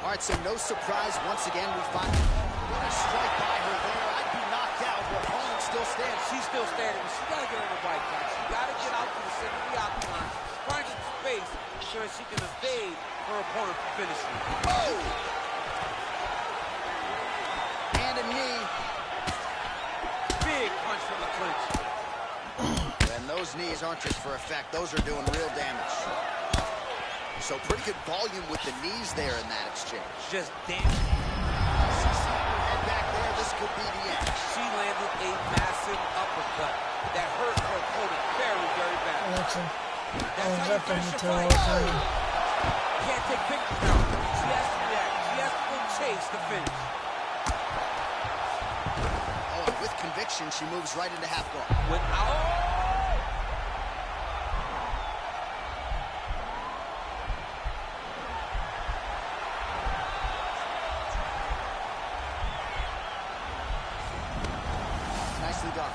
All right, so no surprise. Once again, we find what a strike by her there. I'd be knocked out. Her opponent still stands. She's still standing, but she got to get on the bike, guys. She got to get out to the center of the octagon, find some space so that she can evade her opponent from finishing. Oh! And a knee. Big punch from the clinch. And those knees aren't just for effect. Those are doing real damage. So pretty good volume with the knees there in that exchange. Just damn. She's slapped her head back there. This could be the end. She landed a massive uppercut that hurt her opponent very, very bad. That's a That's how you finish the fight. Can't take pictures now. She has to react. She has to go chase the finish. Oh, and with conviction, she moves right into half guard. Without... Nicely done.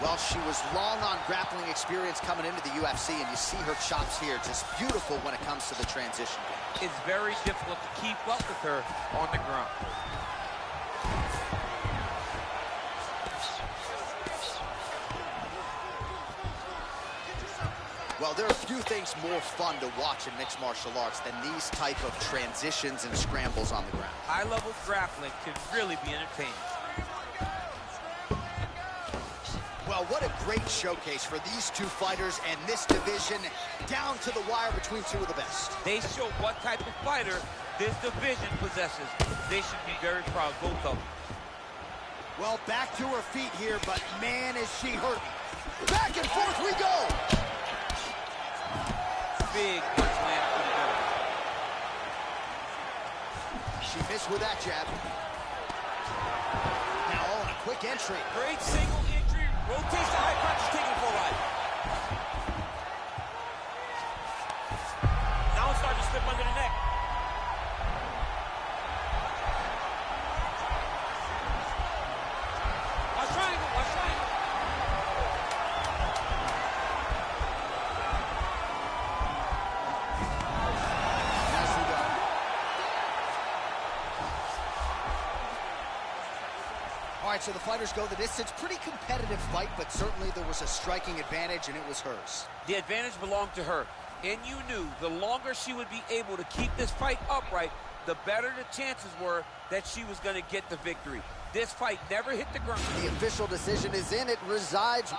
Well, she was long on grappling experience coming into the UFC, and you see her chops here, just beautiful when it comes to the transition. It's very difficult to keep up with her on the ground. Well, there are few things more fun to watch in mixed martial arts than these type of transitions and scrambles on the ground. High-level grappling can really be entertaining. Well, what a great showcase for these two fighters and this division, down to the wire between two of the best. They show what type of fighter this division possesses. They should be very proud, both of them. Well, back to her feet here, but man, is she hurting. Back and forth we go. Big punch land for the middle. She missed with that jab. Now, oh, and a quick entry. Great single entry. Rotates the high punch, taking for a ride. Now it's starting to slip under the neck. Watch triangle, watch triangle. Nicely done. All right, so the fighters go the distance. Pretty competitive fight, but certainly there was a striking advantage, and it was hers. The advantage belonged to her, and you knew the longer she would be able to keep this fight upright, the better the chances were that she was going to get the victory. This fight never hit the ground. The official decision is in. It resides.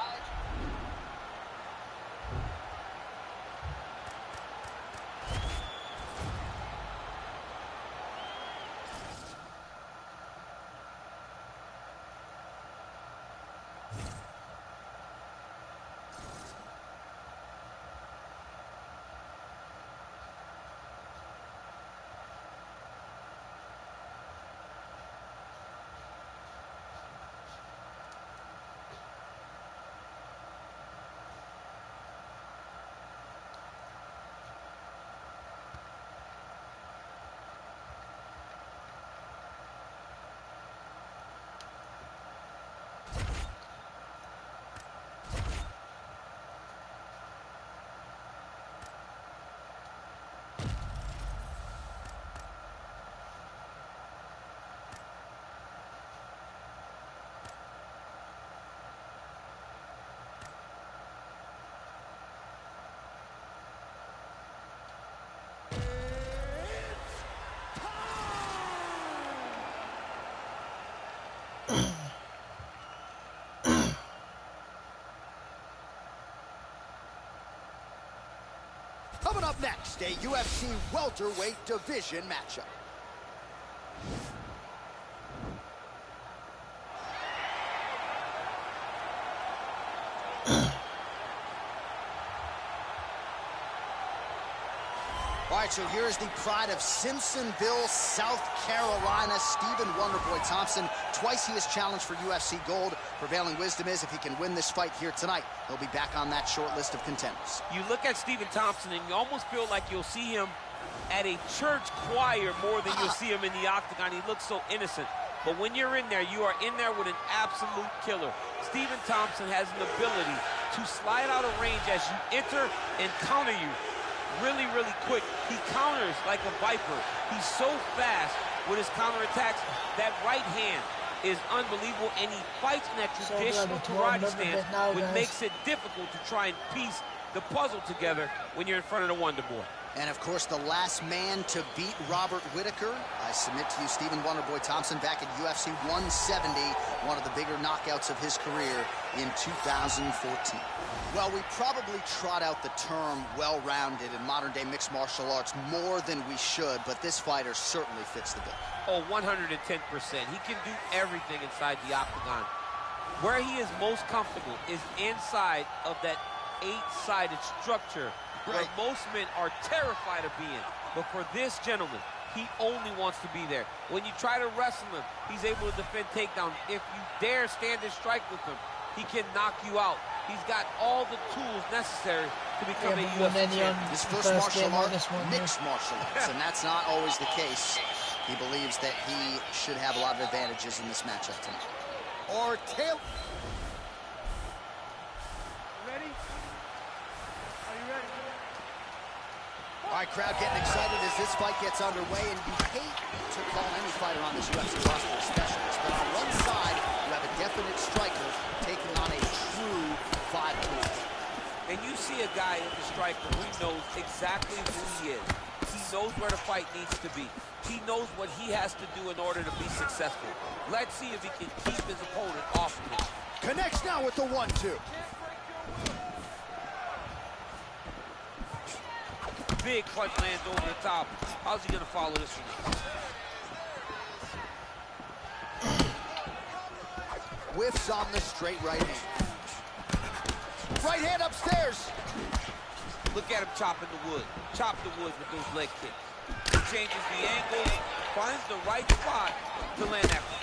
Coming up next, a UFC welterweight division matchup. All right, so here's the pride of Simpsonville, South Carolina, Stephen Wonderboy Thompson. Twice he has challenged for UFC gold. Prevailing wisdom is if he can win this fight here tonight, he'll be back on that short list of contenders. You look at Stephen Thompson, and you almost feel like you'll see him at a church choir more than you'll see him in the octagon. He looks so innocent. But when you're in there, you are in there with an absolute killer. Stephen Thompson has an ability to slide out of range as you enter and counter you really, really quick. He counters like a viper. He's so fast with his counterattacks. That right hand is unbelievable, and he fights in that traditional karate stance, which makes it difficult to try and piece the puzzle together when you're in front of the Wonder Boy. And, of course, the last man to beat Robert Whittaker, I submit to you, Stephen Wonderboy Thompson, back at UFC 170, one of the bigger knockouts of his career in 2014. Well, we probably trot out the term well-rounded in modern-day mixed martial arts more than we should, but this fighter certainly fits the bill. Oh, 110%. He can do everything inside the octagon. Where he is most comfortable is inside of that 8-sided structure, where most men are terrified of being. But for this gentleman, he only wants to be there. When you try to wrestle him, he's able to defend takedown. If you dare stand and strike with him, he can knock you out. He's got all the tools necessary to become a UFC champion. His first martial art, mixed martial arts, and that's not always the case. He believes that he should have a lot of advantages in this matchup tonight. Or tail. Ready? Are you ready? All right, crowd getting excited as this fight gets underway, and you hate to call any fighter on this UFC roster a specialist, but on one side, you have a definite striker taking on a true 5-tool. And you see a guy in the striker who knows exactly who he is. He knows where the fight needs to be. He knows what he has to do in order to be successful. Let's see if he can keep his opponent off of him. Connects now with the 1-2. Big punch lands over the top. How's he gonna follow this one? Whiffs on the straight right hand. Right hand upstairs. Look at him chopping the wood. Chop the wood with those leg kicks. He changes the angle, finds the right spot to land that one.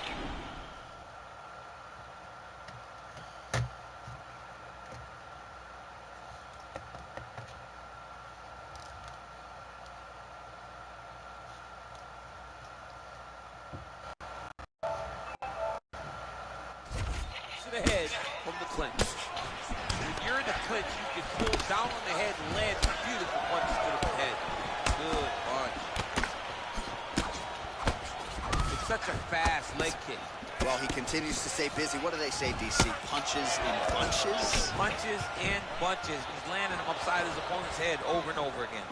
To the head from the clinch. When you're in the clinch, you can pull down on the head and land beautiful punches to the head. Good punch. It's such a fast leg kick. Well, he continues to stay busy. What do they say, DC? Punches in bunches? Punches in bunches. He's landing them upside his opponent's head over and over again.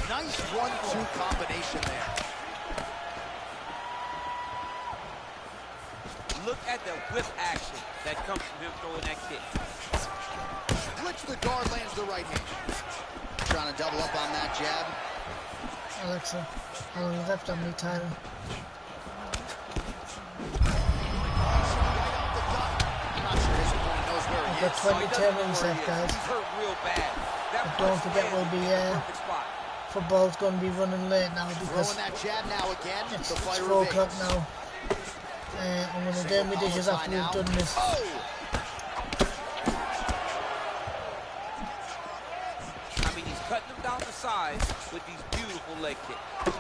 Nice 1-2 combination there. Look at the whip action that comes from him throwing that kick. Flips the guard, lands the right hand. Trying to double up on that jab. Alexa, how long left on me, Tyler? I've got 20 turns left, guys. But don't forget we'll be football's going to be running late now because that jab now again. it's 4 o'clock now. I'm going to do my dishes after we've done this. I mean, he's cutting them down the sides with these beautiful leg kicks.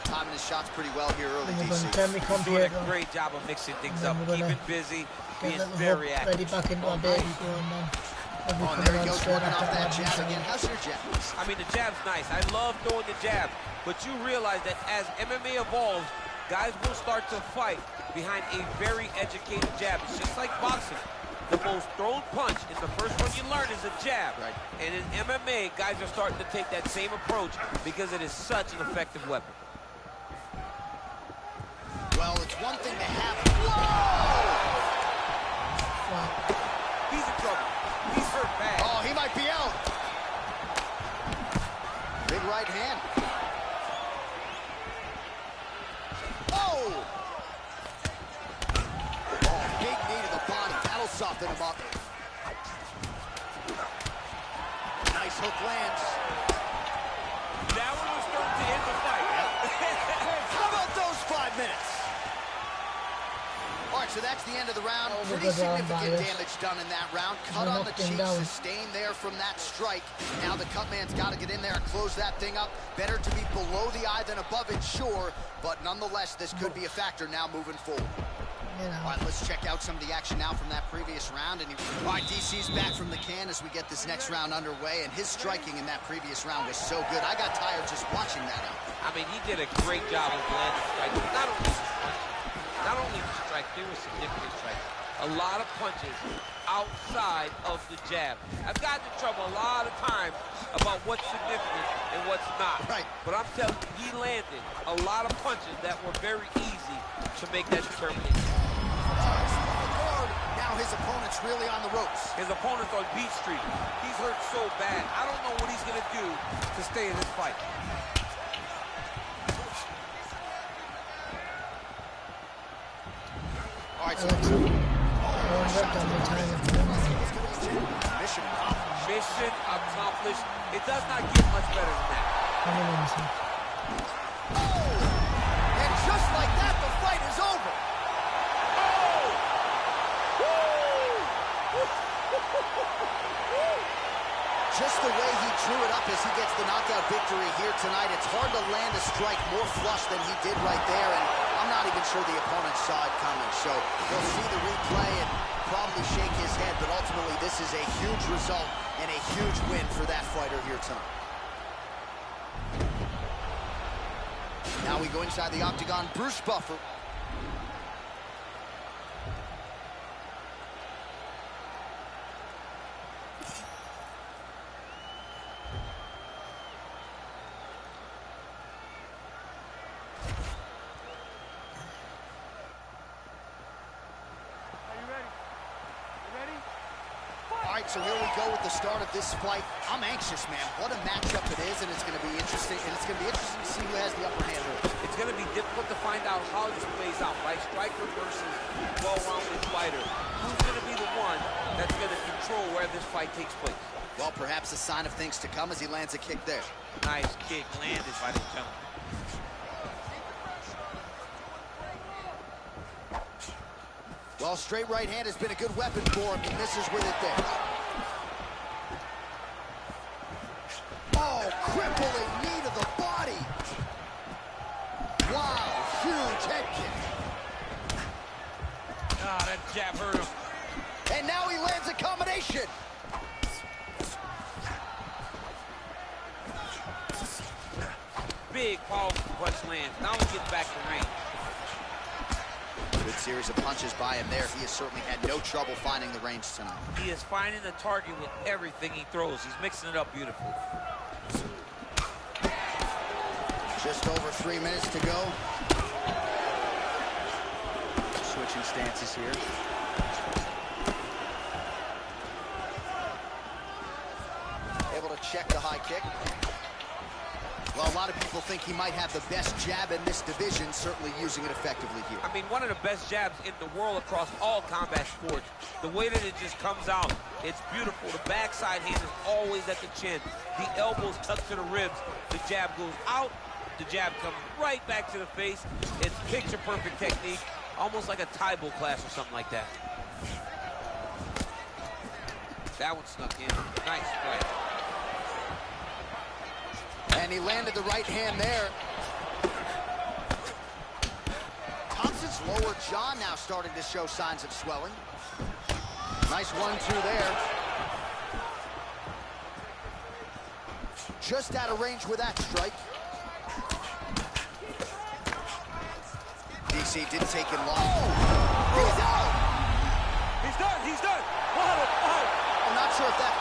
Timing his shots pretty well here early, And we're going to DC. turn my computer Doing a great job of mixing things And up, then we're keeping gonna busy, get being a little very hook active. ready back into our baby going on. Oh, and there he goes, working off that jab again. How's your jab? I mean, the jab's nice. I love throwing the jab, but you realize that as MMA evolves, guys will start to fight behind a very educated jab. It's just like boxing. The most thrown punch is the first one you learn is a jab. Right. And in MMA, guys are starting to take that same approach because it is such an effective weapon. Well, it's one thing to have. Whoa! He's in trouble. He's hurt bad. Oh, he might be out. right hand. Oh! Oh, big knee to the body. That'll soften him up. Nice hook lands. That one was starting to end the fight. How about those 5 minutes? All right, so that's the end of the round. Pretty significant damage done in that round. Cut on the cheek, sustained there from that strike. Now the cut man's got to get in there and close that thing up. Better to be below the eye than above it, sure. But nonetheless, this could be a factor now moving forward. All right, let's check out some of the action now from that previous round. All right, DC's back from the can as we get this next round underway, and his striking in that previous round was so good. I got tired just watching that out. I mean, he did a great job of landing strikes. Not only the strike, there were significant strikes. A lot of punches outside of the jab. I've gotten in trouble a lot of times about what's significant and what's not. Right. But I'm telling you, he landed a lot of punches that were very easy to make that determination. Now his opponent's really on the ropes. His opponent's on beat street. He's hurt so bad. I don't know what he's going to do to stay in this fight. All right, so mission accomplished. It does not get much better than that. And just like that, the fight is over. Just the way he drew it up as he gets the knockout victory here tonight. It's hard to land a strike more flush than he did right there, and I'm not even sure the opponent saw it coming. So he'll see the replay and probably shake his head, but ultimately this is a huge result and a huge win for that fighter here tonight. Now we go inside the octagon. Bruce Buffer. So here we go with the start of this fight. I'm anxious, man. What a matchup it is, and it's going to be interesting. And it's going to be interesting to see who has the upper hand here. It's going to be difficult to find out how this plays out, right? Striker versus well-rounded fighter. Who's going to be the one that's going to control where this fight takes place? Well, perhaps a sign of things to come as he lands a kick there. Nice kick landed by the gentleman. Well, straight right hand has been a good weapon for him. He misses with it there. Oh, crippling knee to the body. Wow, huge head kick. Ah, that jab hurt him. And now he lands a combination. Big, powerful punch lands. Now we get back to range. Good series of punches by him there. He has certainly had no trouble finding the range tonight. He is finding the target with everything he throws. He's mixing it up beautifully. Just over 3 minutes to go. Switching stances here. Able to check the high kick. Well, a lot of people think he might have the best jab in this division, certainly using it effectively here. I mean, one of the best jabs in the world across all combat sports. The way that it just comes out, it's beautiful. The backside hand is always at the chin. The elbows tucked to the ribs. The jab goes out. The jab comes right back to the face. It's picture-perfect technique, almost like a Taibo class or something like that. That one snuck in. Nice strike. And he landed the right hand there. Thompson's lower jaw now starting to show signs of swelling. Nice 1-2 there. Just out of range with that strike. DC didn't take him long. Oh, he's out! He's done, he's done! Wow. I'm not sure if that...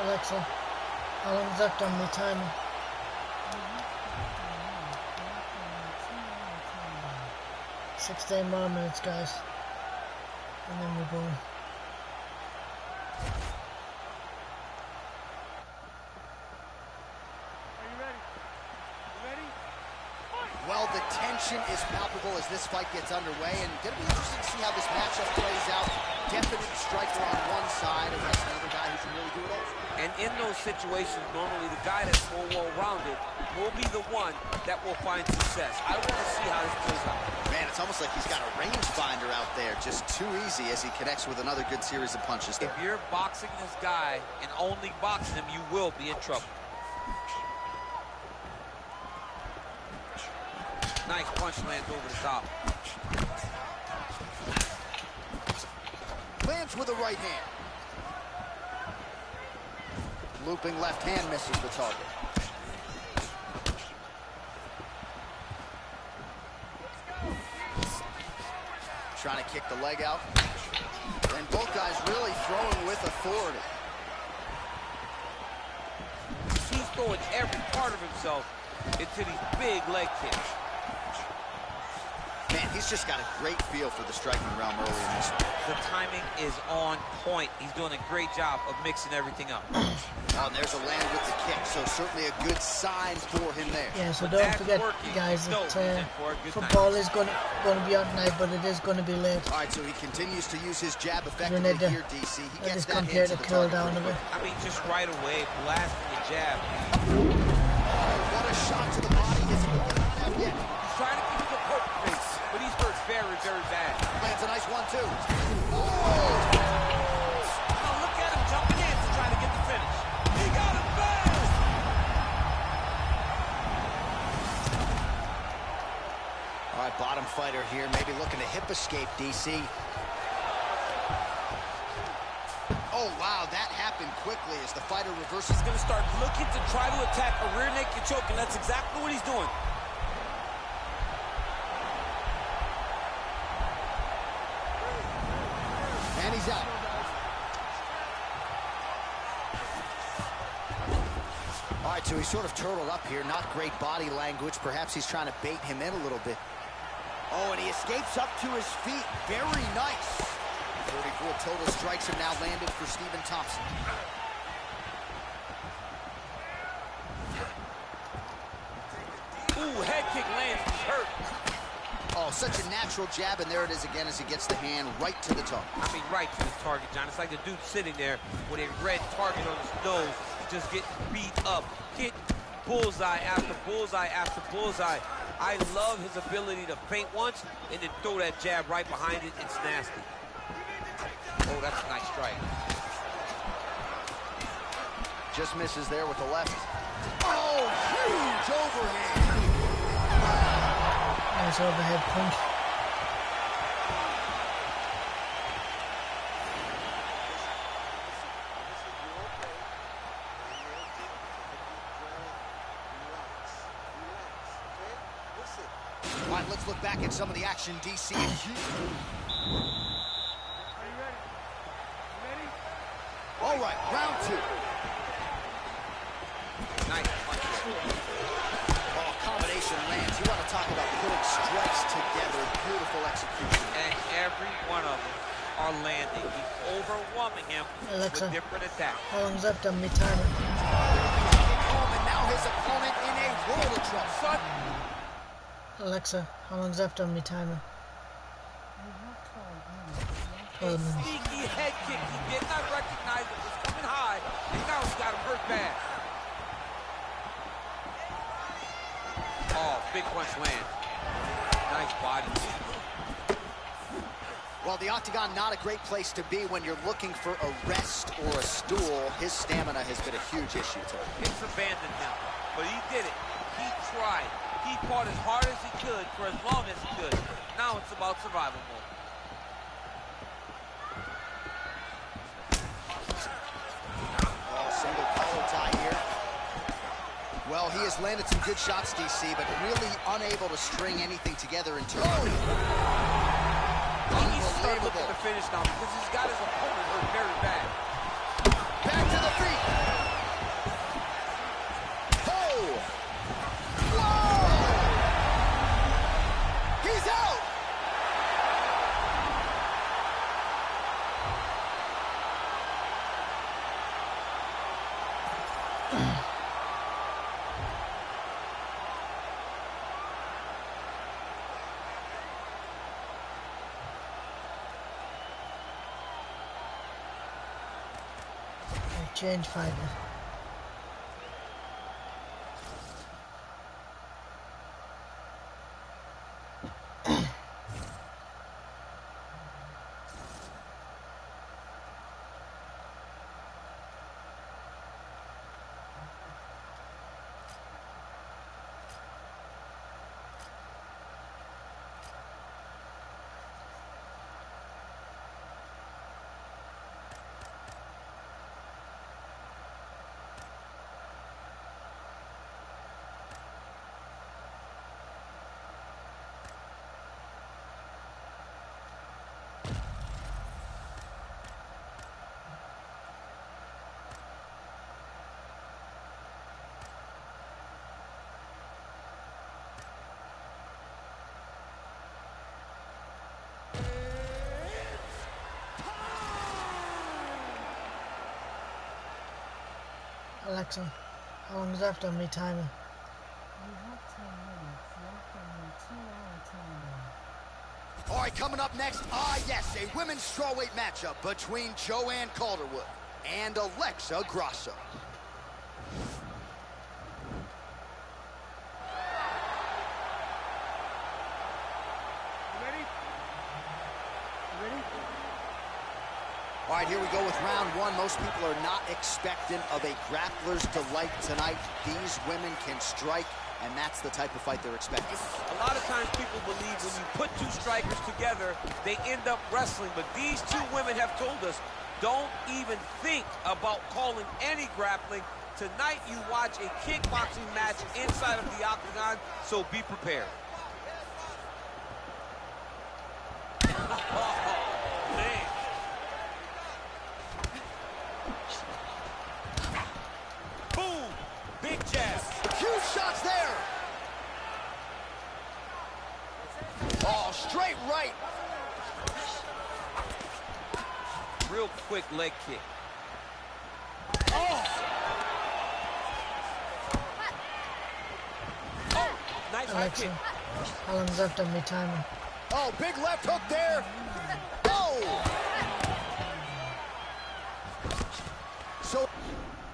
Alexa, how long is left on the timer? 16 more minutes, guys. And then we're going. tension is palpable as this fight gets underway, and going to be interesting to see how this matchup plays out. Definite striker on one side, and that's another guy who can really do it all. And in those situations, normally the guy that's more well-rounded will be the one that will find success. I want to see how this plays out. Man, it's almost like he's got a rangefinder out there, just too easy as he connects with another good series of punches there. If you're boxing this guy and only boxing him, you will be in trouble. Nice punch lands over the top. Lands with a right hand. Looping left hand misses the target. Trying to kick the leg out. And both guys really throwing with authority. He's throwing every part of himself into these big leg kicks. Man, he's just got a great feel for the striking realm early in this one. The timing is on point. He's doing a great job of mixing everything up. Oh, and there's a land with the kick, so certainly a good sign for him there. Yeah, so don't forget, guys, that football is going to be on tonight, but it is going to be late. All right, so he continues to use his jab effectively here, DC. He gets that computer into the cool target down a bit. I mean, just right away, blasting the jab. Oh, what a shot to the body. His opponent not out yet. He's trying to keep the poker face, but he's hurt very, very bad. Lands a nice 1-2. Oh! Now look at him jumping in to try to get the finish. He got him bad! All right, bottom fighter here, maybe looking to hip escape, DC. Oh, wow, that happened quickly as the fighter reverses. He's going to start looking to try to attack a rear naked choke, and that's exactly what he's doing. And he's out. All right, so he's sort of turtled up here. Not great body language. Perhaps he's trying to bait him in a little bit. Oh, and he escapes up to his feet. Very nice. 34 total strikes have now landed for Stephen Thompson. Ooh, head kick lands. He's hurt. Oh, such a natural jab, and there it is again as he gets the hand right to the target. I mean, right to the target, John. It's like the dude sitting there with a red target on his nose, just getting beat up, getting bullseye after bullseye after bullseye. I love his ability to feint once and then throw that jab right behind it. It's nasty. Oh, that's a nice strike. Just misses there with the left. Oh, huge overhand. Nice overhead punch. All right, let's look back at some of the action, DC. Are you ready? You ready? All right, round 2. Nice punch. Oh, combination lands. You want to talk about putting strikes together. Beautiful execution. And every one of them are landing. He's overwhelming him Alexa, with different attacks. how long's left on me timer? And now his opponent in a world of trouble. Son, Alexa, how long's left on me timer? 12 minutes. sneaky head kick. He did not recognize it was coming high, and now he's got him hurt bad. Oh, big punch land. Nice body. Well, the octagon, not a great place to be when you're looking for a rest or a stool. His stamina has been a huge issue today. It's abandoned him, but he did it. He tried. He fought as hard as he could for as long as he could. Now it's about survival mode. Oh, single collar tie here. Well, he has landed some good shots, DC, but really unable to string anything together in terms of... He needs to start looking to finish now because he's got his opponent hurt very bad. Back to the feet. Oh! Whoa! He's out! change fighter. Alexa, how long is left on me timer? You have 10 minutes left on your 2-hour timer. All right, coming up next, yes, a women's strawweight matchup between Joanne Calderwood and Alexa Grasso. All right, here we go with round one. Most people are not expectant of a grappler's delight tonight. These women can strike, and that's the type of fight they're expecting. A lot of times people believe when you put two strikers together, they end up wrestling. But these two women have told us, don't even think about calling any grappling. Tonight you watch a kickboxing match inside of the octagon, so be prepared. Oh, man. Boom! Big jab. Huge shots there. Oh, straight right. Real quick leg kick. Oh! Oh, nice high Alexa, kick. how long's left on me timer? Oh, big left hook there. Oh! So,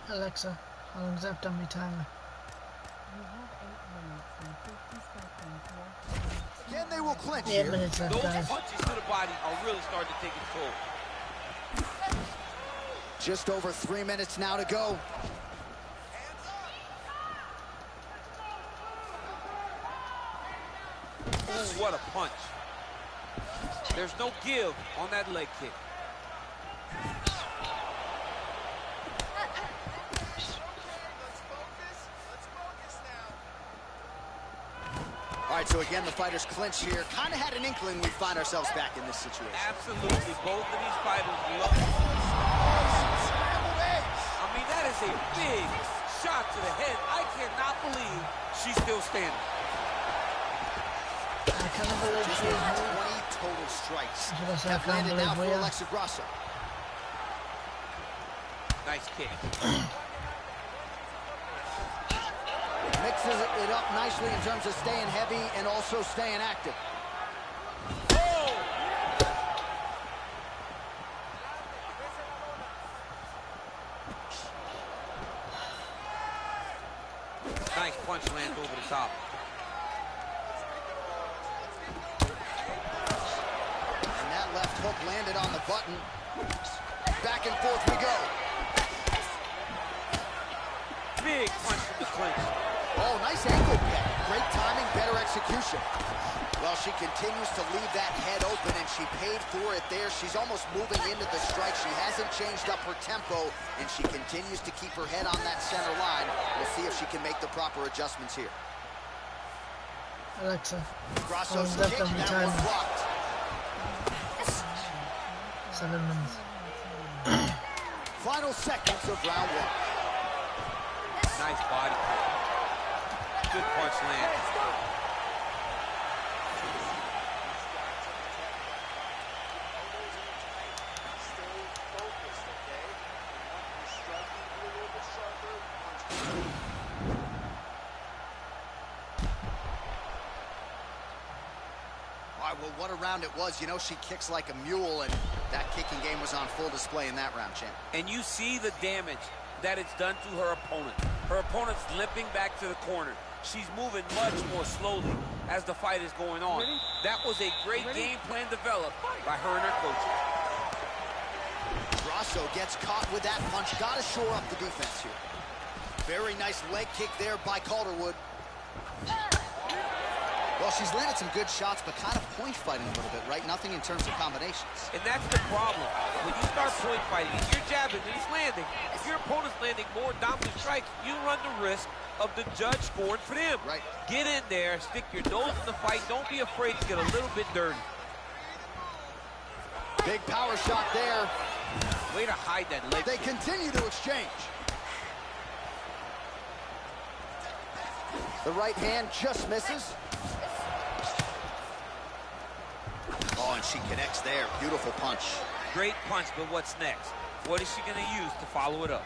Alexa, how long's left on me timer? You have 8 minutes and 50 seconds left on your again, they will clinch 8 here. minutes left, Those guys. punches to the body are really starting to take its toll. Just over 3 minutes now to go. Ooh, what a punch. There's no give on that leg kick. All right, so again, the fighters clinch here. Kind of had an inkling we find ourselves back in this situation. Absolutely. Both of these fighters love. I mean, that is a big shot to the head. I cannot believe she's still standing. I can't believe Just she's over moved. 20 total strikes. Should I say I Have can't landed now believe for we are? Alexa Grasso. Nice kick. Mixes it up nicely in terms of staying heavy and also staying active. Oh! Nice punch lands over the top. And that left hook landed on the button. Back and forth we go. Big punch from the clinch. Oh, nice ankle pick. Great timing, better execution. Well, she continues to leave that head open, and she paid for it there. She's almost moving into the strike. She hasn't changed up her tempo, and she continues to keep her head on that center line. We'll see if she can make the proper adjustments here. Alexa, Grasso's left kick, on the that timer. one blocked. 7 minutes. Final seconds of round one. Nice body kick. Good punch land. All right, well, what a round it was. You know, she kicks like a mule, and That kicking game was on full display in that round, champ. And you see the damage that it's done to her opponent. Her opponent's limping back to the corner. She's moving much more slowly as the fight is going on. That was a great game plan developed by her and her coaches. Grasso gets caught with that punch. Got to shore up the defense here. Very nice leg kick there by Calderwood. Well, she's landed some good shots, but kind of point fighting a little bit, right? Nothing in terms of combinations. And that's the problem. When you start point fighting, if you're jabbing and he's landing, if your opponent's landing more dominant strikes, you run the risk of the judge scoring for them. Right. Get in there, stick your nose in the fight. Don't be afraid to get a little bit dirty. Big power shot there. Way to hide that leg. They continue to exchange. The right hand just misses. Oh, and she connects there. Beautiful punch. Great punch, but what's next? What is she going to use to follow it up?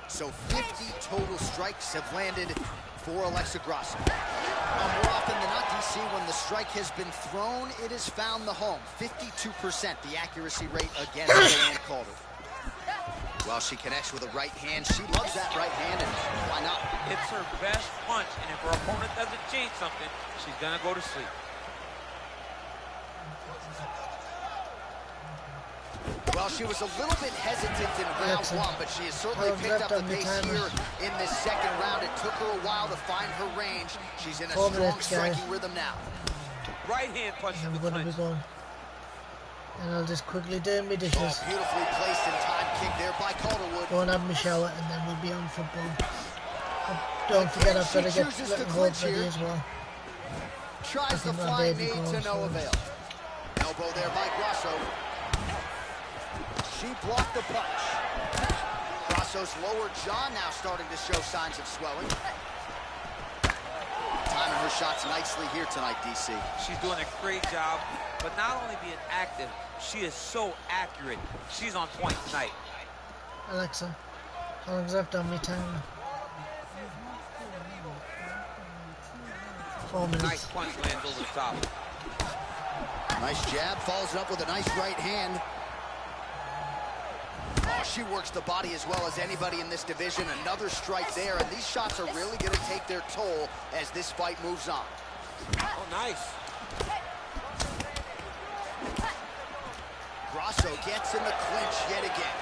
So 50 total strikes have landed for Alexa Grasso. More often than not, DC, when the strike has been thrown, it has found the home. 52% the accuracy rate against Joanne Calder. Well, she connects with a right hand. She loves that right hand, and why not? It's her best punch, and if her opponent doesn't change something, she's going to go to sleep. Well, she was a little bit hesitant in round one, but she has certainly picked up the pace here in this second round. It took her a while to find her range. She's in a strong striking rhythm now. Right hand punch in the clinch. And I'll just quickly do my dishes. Oh, beautifully placed in time kick there by Calderwood. Go and have my shower, and then we'll be on football. But don't forget, I've got to get little hold ready as well. Tries the flying knee to no avail. Elbow there by Grasso. She blocked the punch. Grasso's lower jaw now starting to show signs of swelling. Timing her shots nicely here tonight, DC. She's doing a great job, but not only being active, she is so accurate. She's on point tonight. Alexa, how long's left on my time? 4 minutes. Nice punch lands over the top. Nice jab, follows it up with a nice right hand. Oh, she works the body as well as anybody in this division. Another strike there, and these shots are really going to take their toll as this fight moves on. Oh, nice. Grasso gets in the clinch yet again.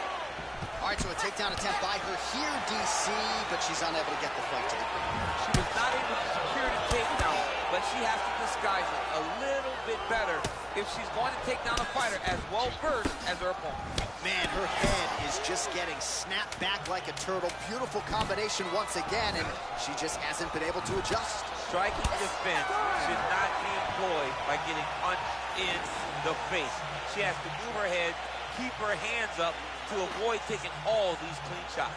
All right, so a takedown attempt by her here, DC, but she's unable to get the fight to the ground. She was not able to secure the takedown, but she has to disguise it a little bit better if she's going to take down a fighter as well-versed as her opponent. Man, her head is just getting snapped back like a turtle. Beautiful combination once again, and she just hasn't been able to adjust. Striking defense should not be employed by getting punched in the face. She has to move her head, keep her hands up to avoid taking all these clean shots.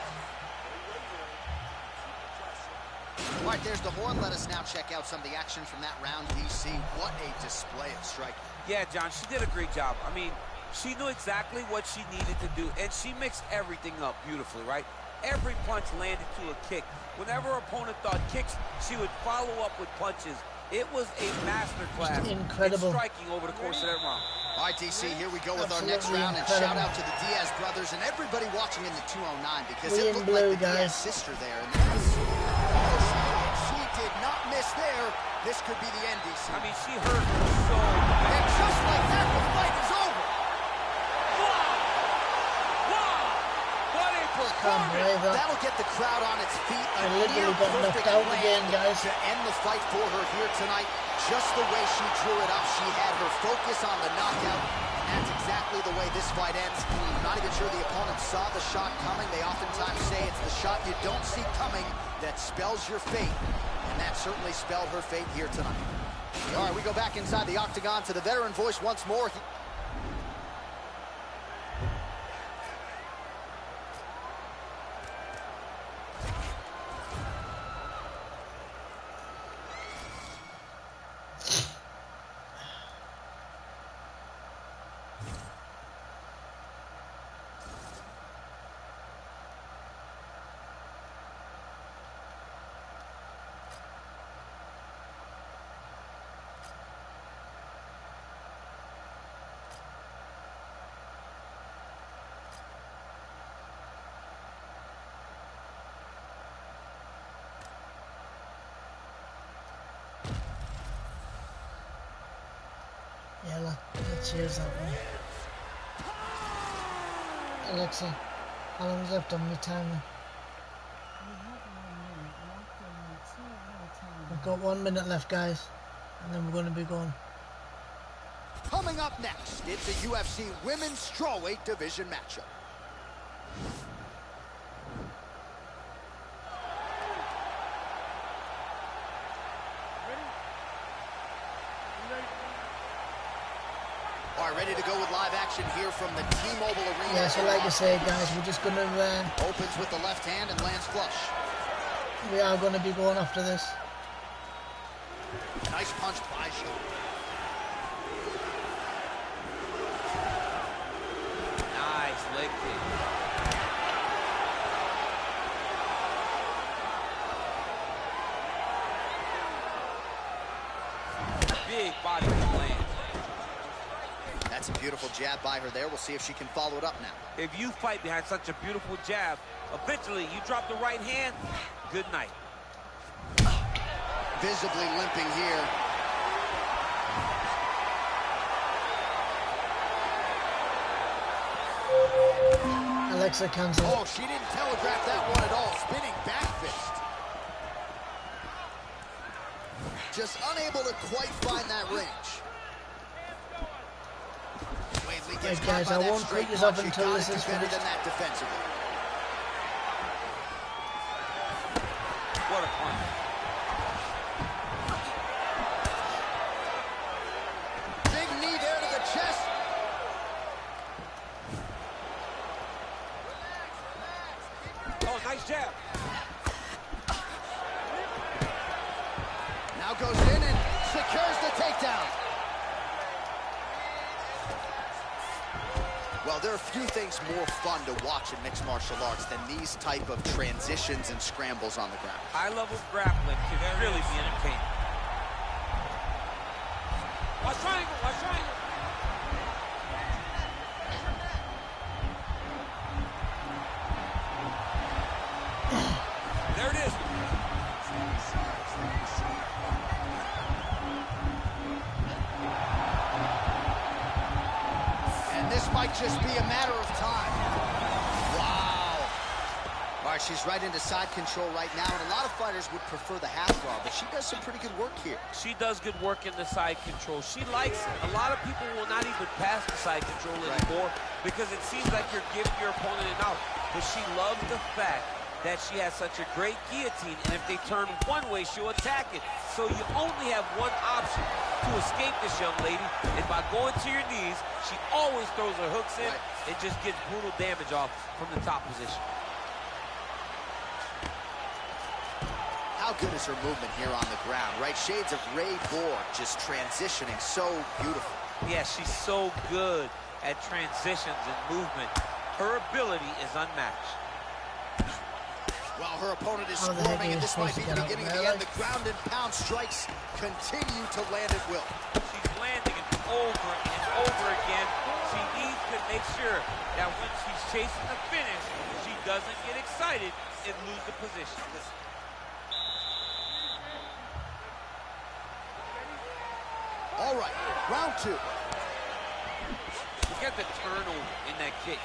All right, there's the horn. Let us now check out some of the action from that round, DC. What a display of striking. Yeah, John, she did a great job. I mean, she knew exactly what she needed to do, and she mixed everything up beautifully, right? Every punch landed to a kick. Whenever her opponent thought kicks, she would follow up with punches. It was a masterclass in striking over the course of that round. All right, DC, here we go with our next round, and shout out to the Diaz brothers and everybody watching in the 209 because it looked like the Diaz sister there. And that was, she did not miss there. This could be the end, DC. I mean, she hurt so bad. And just like that, the fight is over. What a performance. That'll get the crowd on its feet. I literally got knocked out again, guys. To end the fight for her here tonight. Just the way she drew it up, she had her focus on the knockout, and that's exactly the way this fight ends. I'm not even sure the opponent saw the shot coming. They oftentimes say it's the shot you don't see coming that spells your fate, and that certainly spelled her fate here tonight. All right, we go back inside the octagon to the veteran voice once more. Ella. Let's use that one. Alexa, how long's left on my timer? We've got 1 minute left, guys, and then we're going to be going. Coming up next, it's a UFC Women's Strawweight Division matchup. All right, ready to go with live action here from the T-Mobile Arena. Yeah, so like I say, guys, we're just going to... opens with the left hand and lands flush. We are going to be going after this. Nice punch by Shaw. Nice leg kick. Big body land. That's a beautiful jab by her there. We'll see if she can follow it up now. If you fight behind such a beautiful jab, eventually you drop the right hand, good night. Visibly limping here. Alexa cancel. Oh, she didn't telegraph that one at all. Spinning back fist. Just unable to quite find that range. Right, guys, I won't cut this up until this is finished. What a punch. Big knee there to the chest. Oh, nice jab. Now goes in and secures the takedown. Well, there are few things more fun to watch in mixed martial arts than these type of transitions and scrambles on the ground. High-level grappling can really be entertaining. Watch triangle, watch triangle. There it is. This might just be a matter of time. Wow. All right, she's right into side control right now, and a lot of fighters would prefer the half guard, but she does some pretty good work here. She does good work in the side control. She likes it. A lot of people will not even pass the side control anymore because it seems like you're giving your opponent an out. But she loves the fact that she has such a great guillotine, and if they turn one way, she'll attack it. So you only have one option to escape this young lady, and by going to your knees, she always throws her hooks in and just gets brutal damage off from the top position. How good is her movement here on the ground, right? Shades of Ray Borg, just transitioning so beautiful. Yeah, she's so good at transitions and movement. Her ability is unmatched. Well, her opponent is squirming, and this might be the beginning of the end. The ground and pound strikes continue to land at will. She's landing it over and over again. She needs to make sure that when she's chasing the finish, she doesn't get excited and lose the position. All right, round two. Look at the turnover in that kick.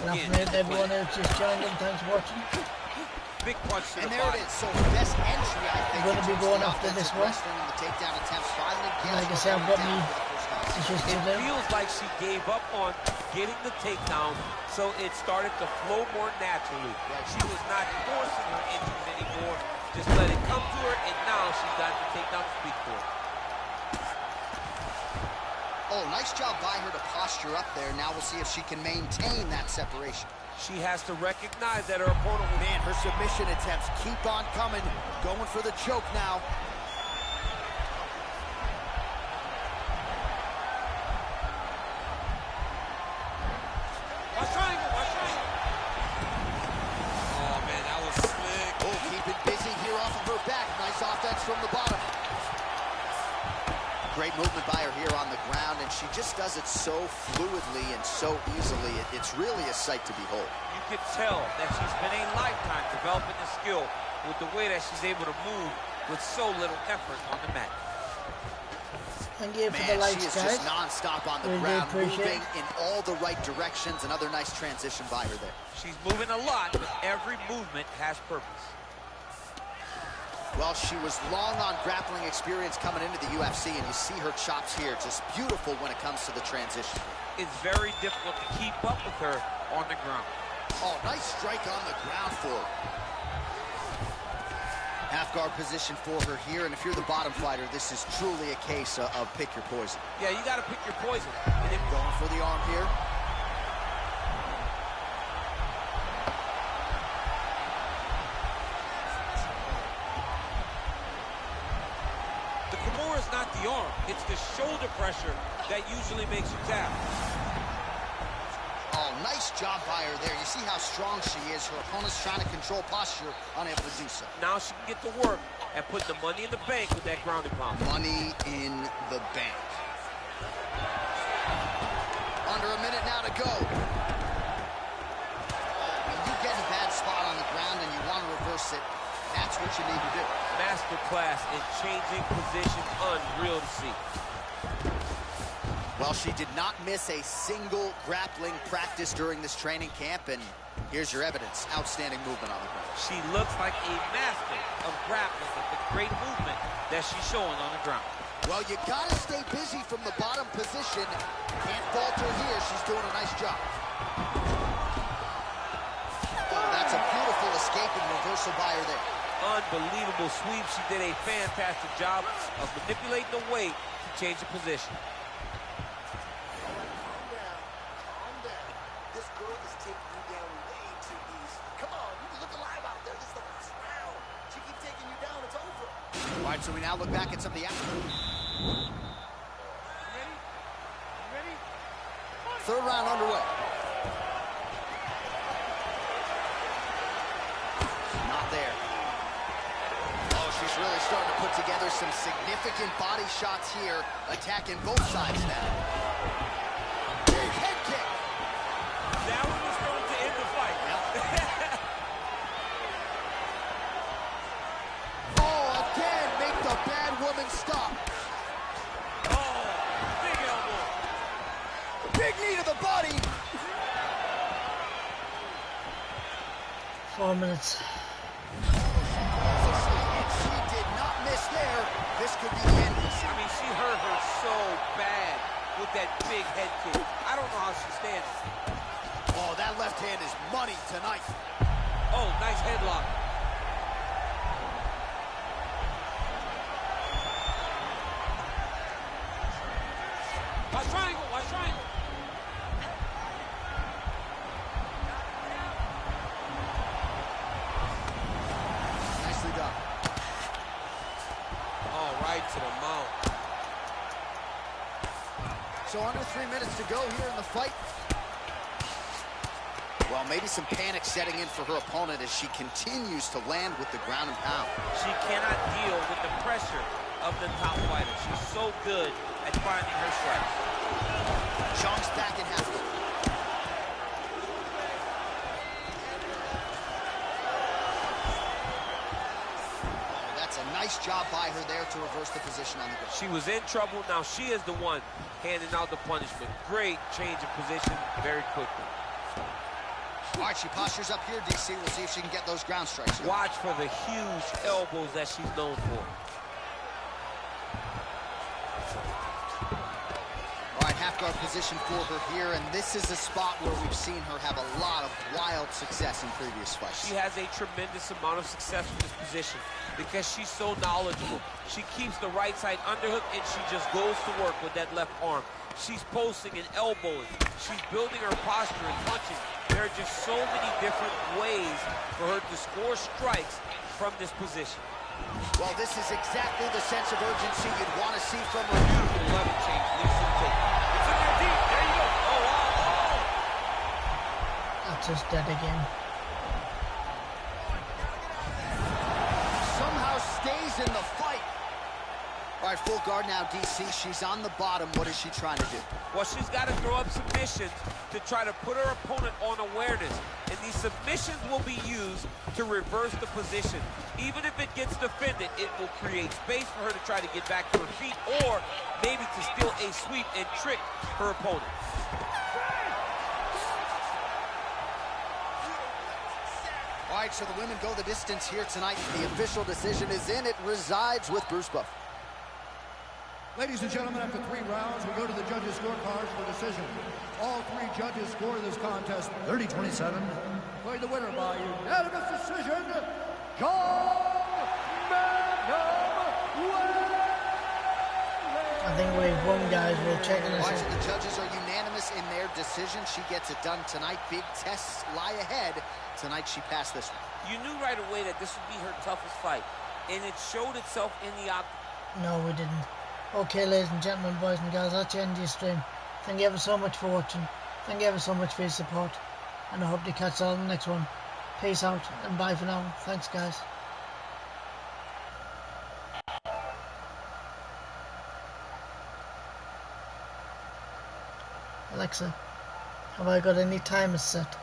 Again, everyone who's just joined in, thanks for watching. Big punch to and the there body. it is. So best entry, I think. We're going to be going after this one. Like I said, I've got me issues to It do. feels like she gave up on getting the takedown, so it started to flow more naturally. She was not forcing her entries anymore. Just let it come to her, and now she's got the takedown to speak for. Oh, nice job by her to posture up there. Now we'll see if she can maintain that separation. She has to recognize that her opponent will... Man, her submission attempts keep on coming. Going for the choke now. Watch triangle, watch triangle. Oh, man, that was slick. Oh, keep it busy here off of her back. Nice offense from the bottom. Great movement by her here on the ground, and she just does it so fluidly and so easily. It's really a sight to behold. You You can tell that she's been a lifetime developing the skill with the way that she's able to move with so little effort on the mat. Thank you for Man, the likes, she is guys. just non-stop on the Really ground, appreciate moving it. in all the right directions. Another nice transition by her there. She's moving a lot, but every movement has purpose. Well, she was long on grappling experience coming into the UFC, and you see her chops here, just beautiful when it comes to the transition. It's very difficult to keep up with her on the ground. Oh, nice strike on the ground for her. Half guard position for her here, and if you're the bottom fighter, this is truly a case of pick your poison. Yeah, you got to pick your poison. And if Going for the arm here. the Kimura is not the arm, it's the shoulder pressure that usually makes you tap. Oh, nice job by her there. You see how strong she is. Her opponent's trying to control posture, unable to do so. Now she can get to work and put the money in the bank with that grounding pound. Money in the bank. Under a minute now to go. When you get in a bad spot on the ground and you want to reverse it, that's what you need to do. Masterclass in changing position, unreal to see. Well, she did not miss a single grappling practice during this training camp, and here's your evidence. Outstanding movement on the ground. She looks like a master of grappling with the great movement that she's showing on the ground. Well, you gotta stay busy from the bottom position. Can't falter here. She's doing a nice job. Oh, that's a beautiful escape and reversal by her there. Unbelievable sweep. She did a fantastic job of manipulating the weight to change the position. All right, so we now look back at some of the action. Ready? Third round underway. Not there. Oh, she's really starting to put together some significant body shots here, attacking both sides now. Big head kick. That one was going to end the fight. Oh, again, make the bad woman stop. Oh, big elbow. Big knee to the body. 4 minutes. And she did not miss there. This could be the end. I mean, she hurt her so bad with that big head kick. I don't know how she stands. Oh, that left hand is money tonight. Oh, nice headlock. Watch triangle, watch triangle. Nicely done. Oh, right to the mount. So under 3 minutes to go here in the fight. Well, maybe some panic setting in for her opponent as she continues to land with the ground and pound. She cannot deal with the pressure of the top fighter. She's so good at finding her strikes. Chunks back in half. Oh, that's a nice job by her there to reverse the position on the ground. She was in trouble. Now she is the one handing out the punishment. Great change of position very quickly. All right, she postures up here, DC. We'll see if she can get those ground strikes. Watch for the huge elbows that she's known for. All right, half guard position for her here, and this is a spot where we've seen her have a lot of wild success in previous fights. She has a tremendous amount of success with this position because she's so knowledgeable. She keeps the right side underhook, and she just goes to work with that left arm. She's posting and elbowing. She's building her posture and punching. There are just so many different ways for her to score strikes from this position. Well, this is exactly the sense of urgency you'd want to see from her. Beautiful level change. Leads to the tape. It's in there deep. There you go. Oh, wow. Oh. That's just dead again. Somehow stays in the fight. All right, full guard now, DC. She's on the bottom. What is she trying to do? Well, she's got to throw up submissions to try to put her opponent on awareness. In these Submissions will be used to reverse the position. Even if it gets defended, it will create space for her to try to get back to her feet or maybe to steal a sweep and trick her opponent. All right, so the women go the distance here tonight. The official decision is in. It resides with Bruce Buff. Ladies and gentlemen, after 3 rounds, we go to the judges' scorecards for decision. All 3 judges score this contest 30-27. Playing the winner by unanimous decision, John Magnum. I think we've won, guys. We're checking this Watching out. the judges are unanimous in their decision. She gets it done tonight. Big tests lie ahead. Tonight she passed this one. You knew right away that this would be her toughest fight, and it showed itself in the octagon. No, we didn't. Okay, ladies and gentlemen, boys and girls, that's the end of your stream. Thank you ever so much for watching. Thank you ever so much for your support. And I hope to catch you all in the next one. Peace out and bye for now. Thanks, guys. Alexa, have I got any timers set?